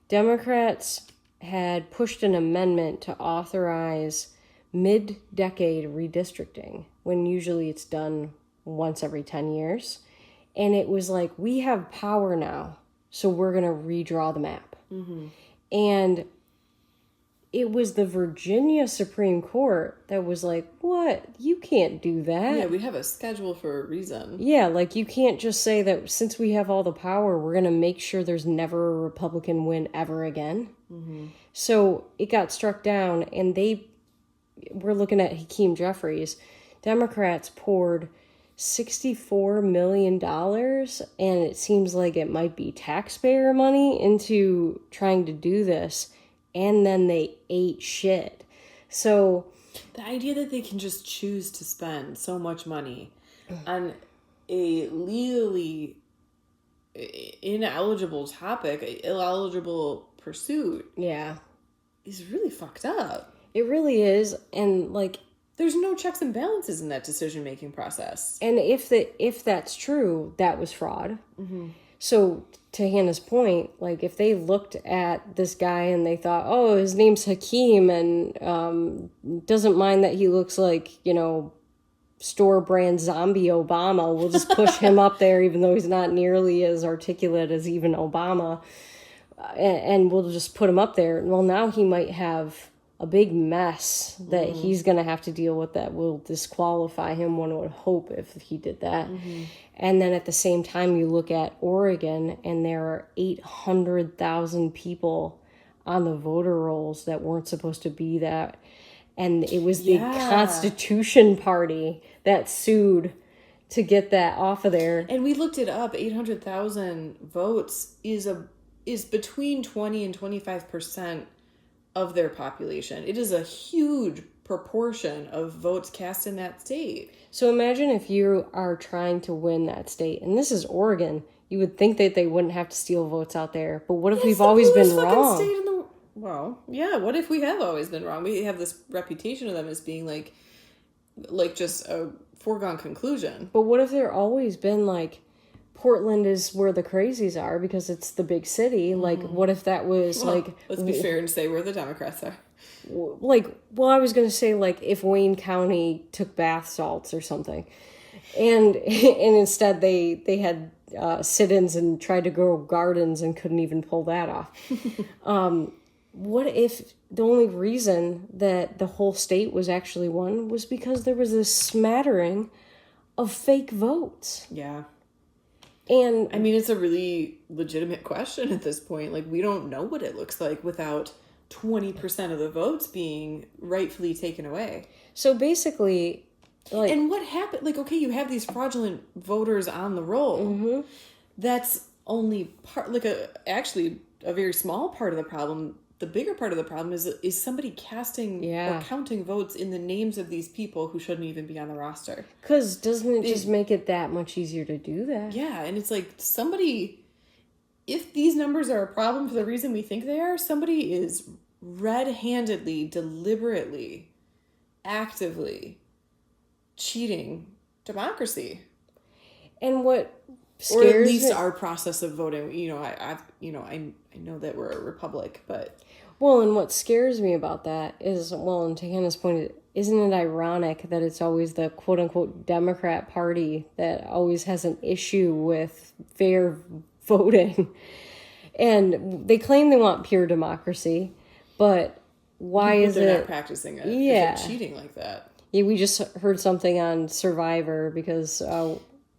Democrats had pushed an amendment to authorize mid-decade redistricting, when usually it's done once every 10 years. And it was like, we have power now, so we're going to redraw the map. And it was the Virginia Supreme Court that was like, what? You can't do that. Yeah, we have a schedule for a reason. Yeah, like you can't just say that since we have all the power, we're going to make sure there's never a Republican win ever again. So it got struck down, and we're looking at Hakeem Jeffries. Democrats poured $64 million, and it seems like it might be taxpayer money, into trying to do this. And then they ate shit. So the idea that they can just choose to spend so much money on a legally ineligible topic, ineligible pursuit, yeah, is really fucked up. It really is. And like, there's no checks and balances in that decision-making process. And if that's true, that was fraud. So to Hannah's point, like if they looked at this guy and they thought, oh, his name's Hakeem and doesn't mind that he looks like, you know, store brand zombie Obama, we'll just push him up there even though he's not nearly as articulate as even Obama, and we'll just put him up there. Well, now he might have a big mess that he's going to have to deal with that will disqualify him, one would hope, if he did that. And then at the same time, you look at Oregon, and there are 800,000 people on the voter rolls that weren't supposed to be that. And it was the Constitution Party that sued to get that off of there. And we looked it up. 800,000 votes is between 20 and 25% of their population. It is a huge proportion of votes cast in that state. So imagine if you are trying to win that state, and this is Oregon. You would think that they wouldn't have to steal votes out there, but what if we've always been wrong? Well, yeah, what if we have always been wrong? We have this reputation of them as being like just a foregone conclusion. But what if there always been like Portland is where the crazies are because it's the big city? Like, what if that was like... Let's be fair and say where the Democrats are. Like, well, I was going to say, like, if Wayne County took bath salts or something. And instead they had sit-ins and tried to grow gardens and couldn't even pull that off. What if the only reason that the whole state was actually won was because there was this smattering of fake votes? Yeah. And I mean, it's a really legitimate question at this point. Like, we don't know what it looks like without 20% of the votes being rightfully taken away. so basically, like... And what happened? Like, okay, you have these fraudulent voters on the roll. That's only part, like, actually a very small part of the problem. The bigger part of the problem is somebody casting or counting votes in the names of these people who shouldn't even be on the roster. Because doesn't it just make it that much easier to do that? Yeah, and it's like somebody, if these numbers are a problem for the reason we think they are, somebody is red-handedly, deliberately, actively cheating democracy. And what Or at scares least me... our process of voting. You know, I know that we're a republic, but... Well, and what scares me about that is, well, and to Hannah's point, isn't it ironic that it's always the quote-unquote Democrat Party that always has an issue with fair voting? And they claim they want pure democracy, but why is they're it... not practicing it. Yeah. If they're cheating like that. Yeah, we just heard something on Survivor because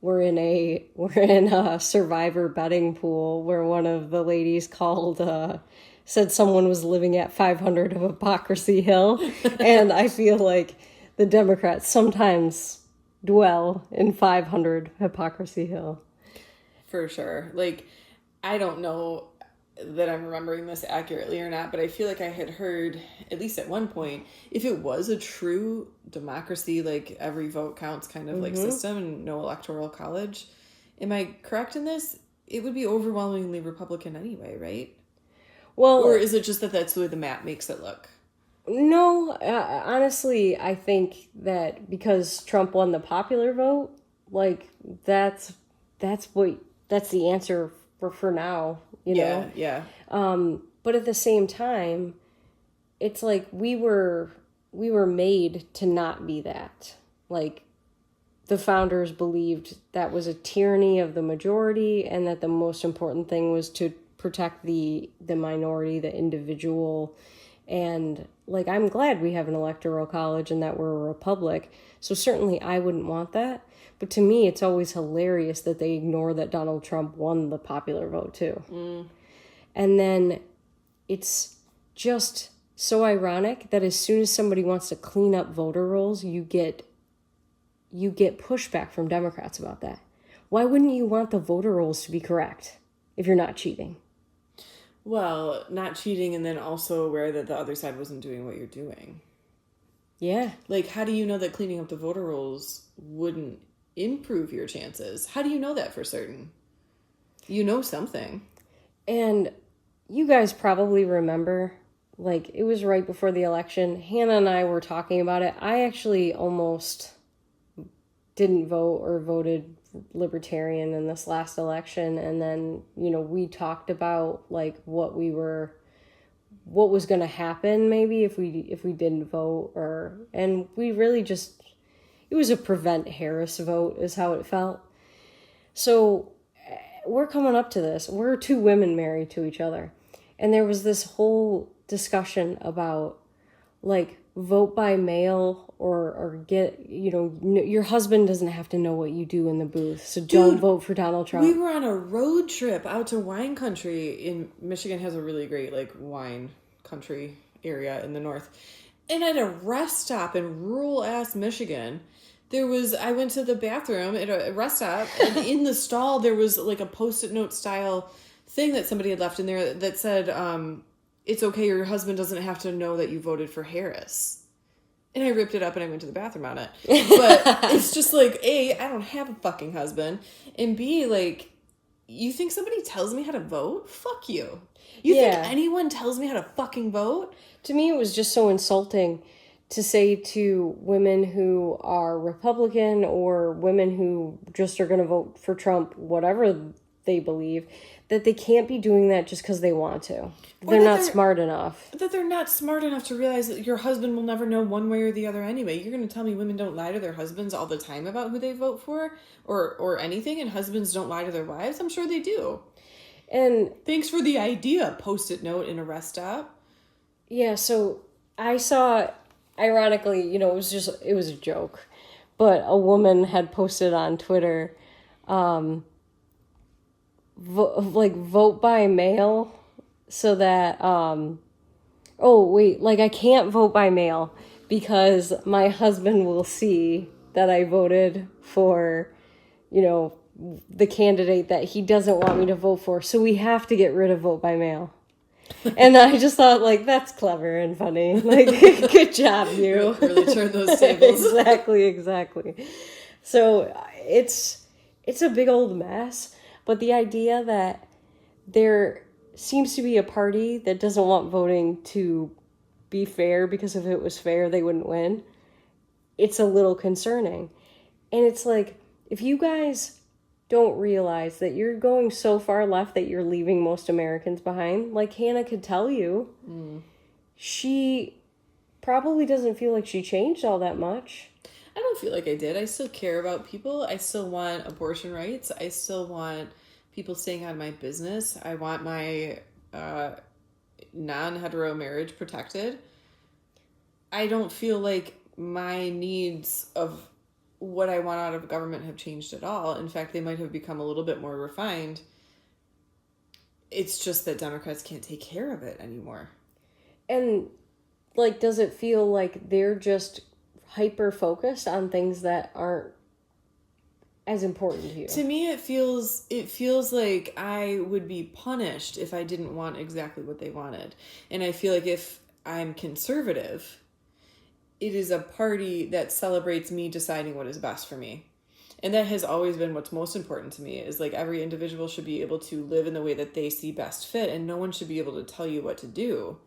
we're in a Survivor betting pool where one of the ladies said someone was living at 500 of Hypocrisy Hill, and I feel like the Democrats sometimes dwell in 500 Hypocrisy Hill. For sure. Like, I don't know that I'm remembering this accurately or not, but I feel like I had heard, at least at one point, if it was a true democracy, like every vote counts kind of like system and no electoral college, am I correct in this? It would be overwhelmingly Republican anyway, right? Well, or is it just that that's the way the map makes it look? No, honestly, I think that because Trump won the popular vote, like that's the answer for now, you know? Yeah. But at the same time, it's like we were made to not be that. Like, the founders believed that was a tyranny of the majority and that the most important thing was to protect the minority, the individual. And, like, I'm glad we have an electoral college and that we're a republic. So certainly I wouldn't want that. But to me, it's always hilarious that they ignore that Donald Trump won the popular vote, too. And then it's just so ironic that as soon as somebody wants to clean up voter rolls, you get pushback from Democrats about that. Why wouldn't you want the voter rolls to be correct if you're not cheating? Well, not cheating and then also aware that the other side wasn't doing what you're doing. Yeah. Like, how do you know that cleaning up the voter rolls wouldn't improve your chances? How do you know that for certain? You know something. And you guys probably remember, like, it was right before the election. Hannah and I were talking about it. I actually almost didn't vote or voted Libertarian in this last election. And then, you know, we talked about, like, what was going to happen maybe if we didn't vote, and we really just, it was a prevent Harris vote is how it felt. So we're coming up to this. We're two women married to each other. And there was this whole discussion about, like, vote by mail or get, you know, your husband doesn't have to know what you do in the booth. So don't vote for Donald Trump. We were on a road trip out to wine country in Michigan. Has a really great, like, wine country area in the north. And at a rest stop in rural ass Michigan, I went to the bathroom at a rest stop, and in the stall there was like a Post-it note style thing that somebody had left in there that said, it's okay, your husband doesn't have to know that you voted for Harris. And I ripped it up and I went to the bathroom on it. But it's just like, A, I don't have a fucking husband. And B, like, you think somebody tells me how to vote? Fuck you. You think anyone tells me how to fucking vote? To me, it was just so insulting to say to women who are Republican or women who just are going to vote for Trump, whatever they believe, that they can't be doing that just because they want to. They're not smart enough. That they're not smart enough to realize that your husband will never know one way or the other anyway. You're going to tell me women don't lie to their husbands all the time about who they vote for or anything, and husbands don't lie to their wives? I'm sure they do. And thanks for the idea, Post-it note in a rest stop. Yeah, so I saw, ironically, it was a joke, but a woman had posted on Twitter, vote by mail so that, I can't vote by mail because my husband will see that I voted for, the candidate that he doesn't want me to vote for. So we have to get rid of vote by mail. And I just thought, that's clever and funny. Good job, you. Really turn those tables. Exactly. So it's a big old mess. But the idea that there seems to be a party that doesn't want voting to be fair because if it was fair, they wouldn't win. It's a little concerning. And it's if you guys don't realize that you're going so far left that you're leaving most Americans behind, like Hannah could tell you, she probably doesn't feel like she changed all that much. I don't feel like I did. I still care about people. I still want abortion rights. I still want people staying out of my business. I want my non-hetero marriage protected. I don't feel like my needs of what I want out of government have changed at all. In fact, they might have become a little bit more refined. It's just that Democrats can't take care of it anymore. And, does it feel like they're just hyper-focused on things that aren't as important to you? To me, it feels like I would be punished if I didn't want exactly what they wanted. And I feel like if I'm conservative, it is a party that celebrates me deciding what is best for me. And that has always been what's most important to me, is every individual should be able to live in the way that they see best fit, and no one should be able to tell you what to do.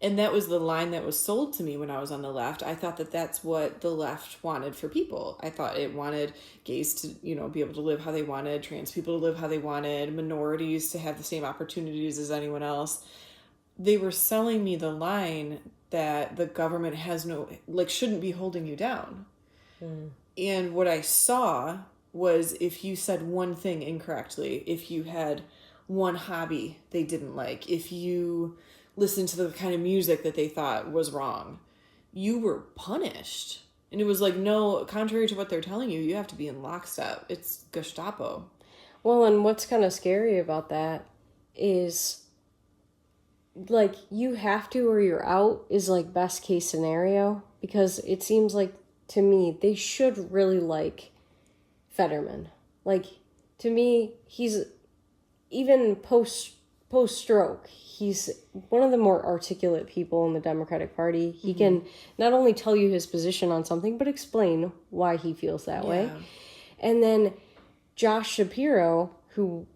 And that was the line that was sold to me when I was on the left. I thought that that's what the left wanted for people. I thought it wanted gays to, be able to live how they wanted, trans people to live how they wanted, minorities to have the same opportunities as anyone else. They were selling me the line that the government has shouldn't be holding you down. And what I saw was if you said one thing incorrectly, if you had one hobby they didn't like, if you listened to the kind of music that they thought was wrong, you were punished. And it was no, contrary to what they're telling you, you have to be in lockstep. It's Gestapo. Well, and what's kind of scary about that is you have to or you're out is best case scenario, because it seems to me they should really like Fetterman. To me, he's even post stroke, he's one of the more articulate people in the Democratic Party. He can not only tell you his position on something, but explain why he feels that way. And then Josh Shapiro, who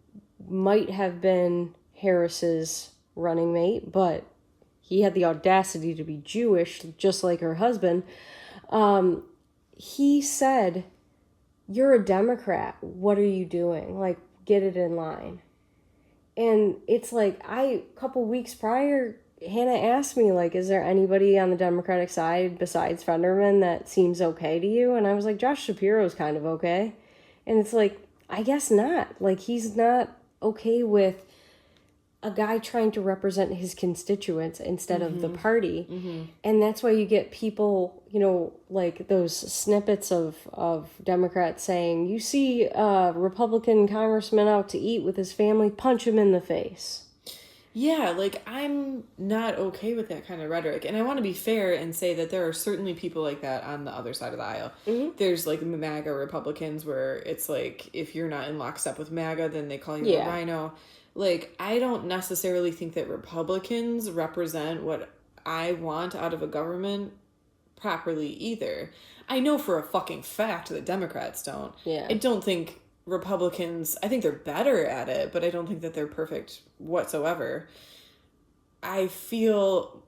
might have been Harris's running mate, but he had the audacity to be Jewish, just like her husband. He said, "You're a Democrat. What are you doing? Get it in line." And it's a couple weeks prior, Hannah asked me, is there anybody on the Democratic side besides Fetterman that seems okay to you? And I was Josh Shapiro's kind of okay. And it's I guess not. He's not okay with a guy trying to represent his constituents instead of the party. And that's why you get people, those snippets of Democrats saying, you see a Republican congressman out to eat with his family, punch him in the face. Yeah, I'm not okay with that kind of rhetoric. And I want to be fair and say that there are certainly people like that on the other side of the aisle. There's MAGA Republicans where it's if you're not in lockstep with MAGA, then they call you a rhino. I don't necessarily think that Republicans represent what I want out of a government properly either. I know for a fucking fact that Democrats don't. Yeah. I don't think Republicans, I think they're better at it, but I don't think that they're perfect whatsoever. I feel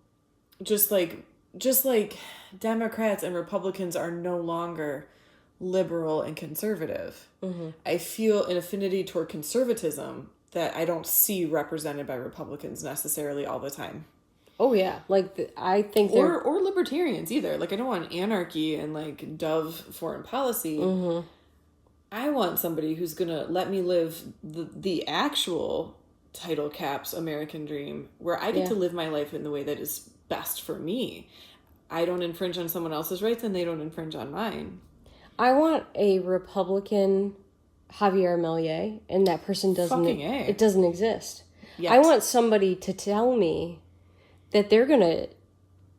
just like Democrats and Republicans are no longer liberal and conservative. I feel an affinity toward conservatism that I don't see represented by Republicans necessarily all the time. Oh yeah, like I think they're Or libertarians either. Like I don't want anarchy and like dove foreign policy. I want somebody who's gonna let me live the actual title caps American dream, where I get to live my life in the way that is best for me. I don't infringe on someone else's rights, and they don't infringe on mine. I want a Republican Javier Milei, and that person doesn't. Fucking A. It doesn't exist. Yet. I want somebody to tell me that they're gonna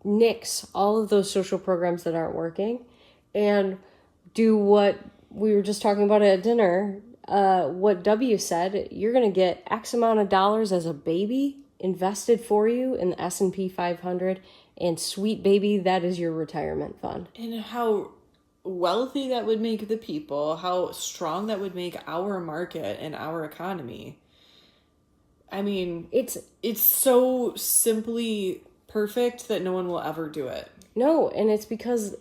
nix all of those social programs that aren't working, and do what we were just talking about at dinner. What W said, you're gonna get X amount of dollars as a baby invested for you in the S&P 500, and sweet baby, that is your retirement fund. And how wealthy that would make the people, how strong that would make our market and our economy. I mean, it's so simply perfect that no one will ever do it. No, and it's because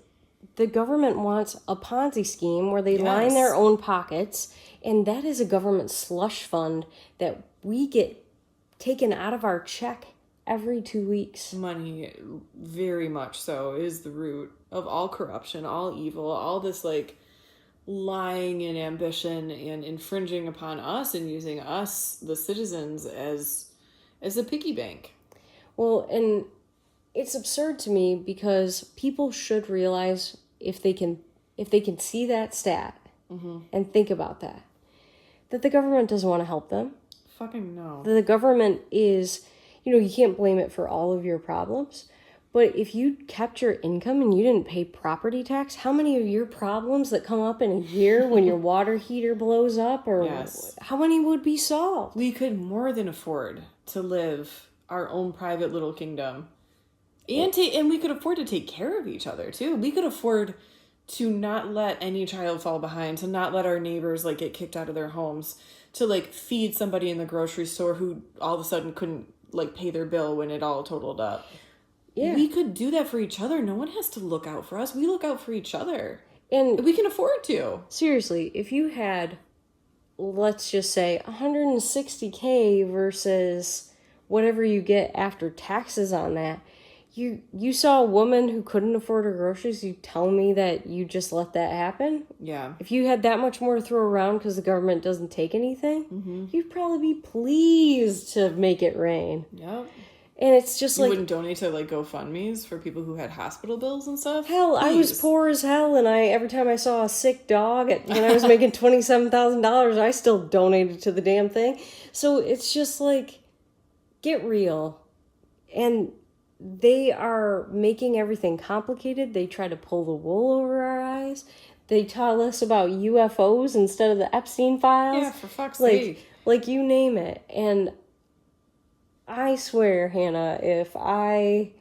the government wants a Ponzi scheme where they line their own pockets, and that is a government slush fund that we get taken out of our check every 2 weeks. Money, very much so, is the root of all corruption, all evil, all this like lying and ambition and infringing upon us and using us, the citizens, as a piggy bank. Well, and it's absurd to me because people should realize if they can see that stat and think about that the government doesn't want to help them. Fucking no. The government is, you can't blame it for all of your problems. But if you kept your income and you didn't pay property tax, how many of your problems that come up in a year when your water heater blows up, or how many would be solved? We could more than afford to live our own private little kingdom. And we could afford to take care of each other too. We could afford to not let any child fall behind, to not let our neighbors like get kicked out of their homes, to like feed somebody in the grocery store who all of a sudden couldn't like pay their bill when it all totaled up. Yeah. We could do that for each other. No one has to look out for us. We look out for each other. And we can afford to. Seriously, if you had, let's just say, $160K versus whatever you get after taxes on that, you saw a woman who couldn't afford her groceries, you tell me that you just let that happen? Yeah. If you had that much more to throw around because the government doesn't take anything, you'd probably be pleased to make it rain. Yep. And it's just you wouldn't donate to like GoFundMes for people who had hospital bills and stuff? Hell, please. I was poor as hell, and every time I saw a sick dog when I was making $27,000, I still donated to the damn thing. So it's just like, get real. And they are making everything complicated. They try to pull the wool over our eyes. They tell us about UFOs instead of the Epstein files. Yeah, for fuck's sake. Like you name it. And I swear, Hannah, if I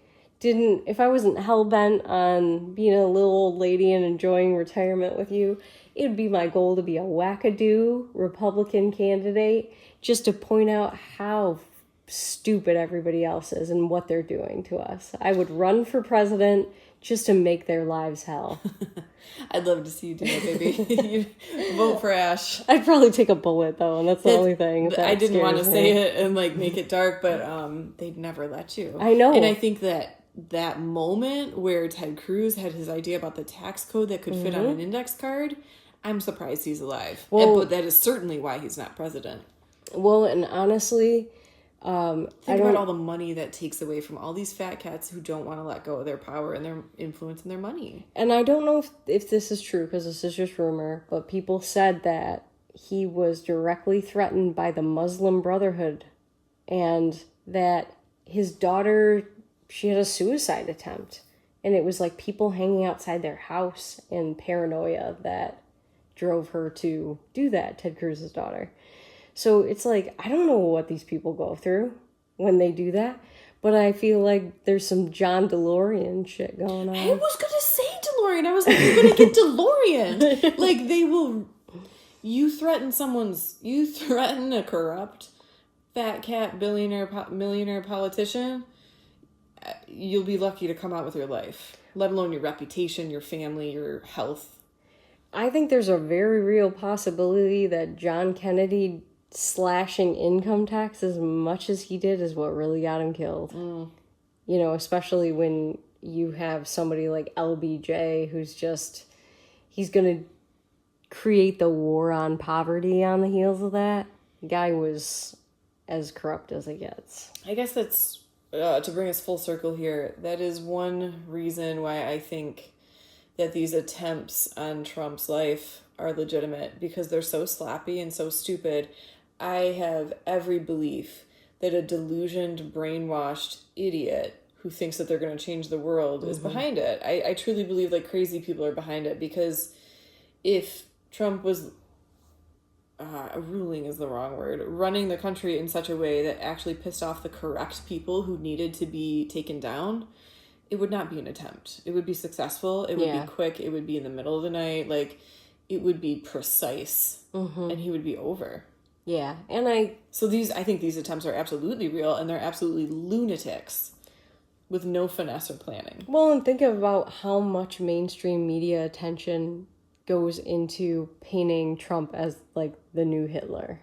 wasn't hell-bent on being a little old lady and enjoying retirement with you, it'd be my goal to be a wackadoo Republican candidate just to point out how stupid everybody else is and what they're doing to us. I would run for president just to make their lives hell. I'd love to see you do that, baby. Vote for Ash. I'd probably take a bullet, though, and that's the only thing. I didn't want to say it and like make it dark, but they'd never let you. I know. And I think that moment where Ted Cruz had his idea about the tax code that could fit on an index card, I'm surprised he's alive. But that is certainly why he's not president. Well, and honestly, think about all the money that takes away from all these fat cats who don't want to let go of their power and their influence and their money. And I don't know if this is true, because this is just rumor, but people said that he was directly threatened by the Muslim Brotherhood, and that his daughter, she had a suicide attempt, and it was like people hanging outside their house and paranoia that drove her to do that, Ted Cruz's daughter. So it's like, I don't know what these people go through when they do that, but I feel like there's some John DeLorean shit going on. I was going to say DeLorean. I was like, you're going to get DeLorean. Like, they will You threaten a corrupt, fat cat millionaire politician, you'll be lucky to come out with your life, let alone your reputation, your family, your health. I think there's a very real possibility that John Kennedy slashing income tax as much as he did is what really got him killed. You know, especially when you have somebody like LBJ who's just, he's going to create the war on poverty on the heels of that. The guy was as corrupt as it gets. I guess that's, to bring us full circle here, that is one reason why I think that these attempts on Trump's life are legitimate, because they're so slappy and so stupid. I have every belief that a delusioned, brainwashed idiot who thinks that they're going to change the world is behind it. I truly believe like crazy people are behind it, because if Trump was ruling is the wrong word, running the country in such a way that actually pissed off the correct people who needed to be taken down, it would not be an attempt. It would be successful. It would be quick. It would be in the middle of the night. Like, it would be precise, and he would be over. Yeah, and I think these attempts are absolutely real, and they're absolutely lunatics with no finesse or planning. Well, and think about how much mainstream media attention goes into painting Trump as like the new Hitler.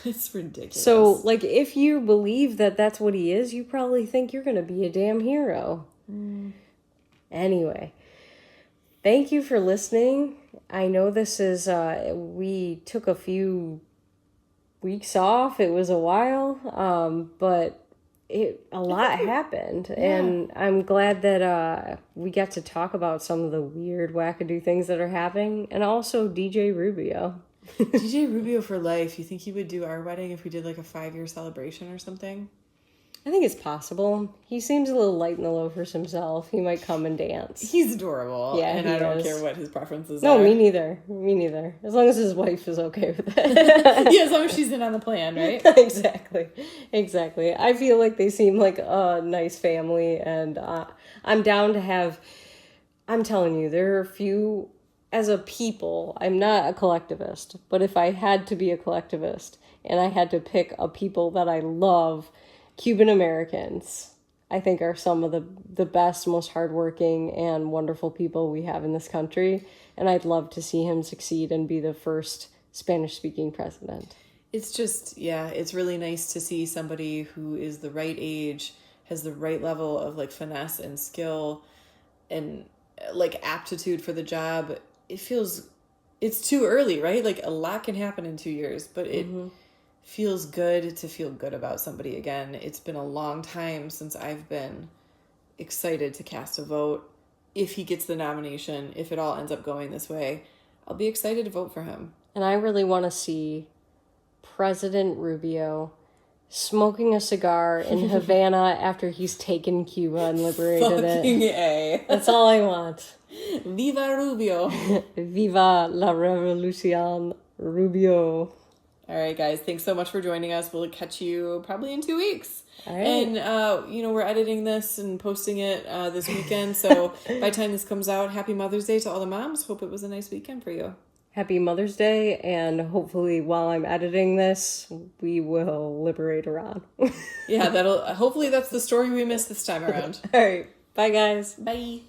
It's ridiculous. So, like, if you believe that that's what he is, you probably think you're going to be a damn hero. Anyway, thank you for listening. I know this is, we took a few weeks off. It was a while, but a lot happened. Yeah. And I'm glad that we got to talk about some of the weird wackadoo things that are happening, and also DJ Rubio. DJ Rubio for life. You think he would do our wedding if we did like a 5-year celebration or something? I think it's possible. He seems a little light in the loafers himself. He might come and dance. He's adorable. Yeah, and I don't care what his preferences are. No, me neither. Me neither. As long as his wife is okay with it. Yeah, as long as she's in on the plan, right? Exactly. I feel like they seem like a nice family, and I'm down to have... I'm telling you, there are a few... As a people, I'm not a collectivist, but if I had to be a collectivist and I had to pick a people that I love, Cuban Americans, I think, are some of the best, most hardworking and wonderful people we have in this country. And I'd love to see him succeed and be the first Spanish-speaking president. It's just, it's really nice to see somebody who is the right age, has the right level of like finesse and skill and like aptitude for the job. It's too early, right? Like, a lot can happen in 2 years, but it feels good to feel good about somebody again. It's been a long time since I've been excited to cast a vote. If he gets the nomination, if it all ends up going this way, I'll be excited to vote for him. And I really want to see President Rubio smoking a cigar in Havana after he's taken Cuba and liberated it. That's all I want. Viva Rubio. Viva la Revolucion Rubio. All right, guys. Thanks so much for joining us. We'll catch you probably in 2 weeks. All right. And, we're editing this and posting it this weekend. So by the time this comes out, happy Mother's Day to all the moms. Hope it was a nice weekend for you. Happy Mother's Day. And hopefully while I'm editing this, we will liberate Iran. Yeah, hopefully that's the story we missed this time around. All right. Bye, guys. Bye.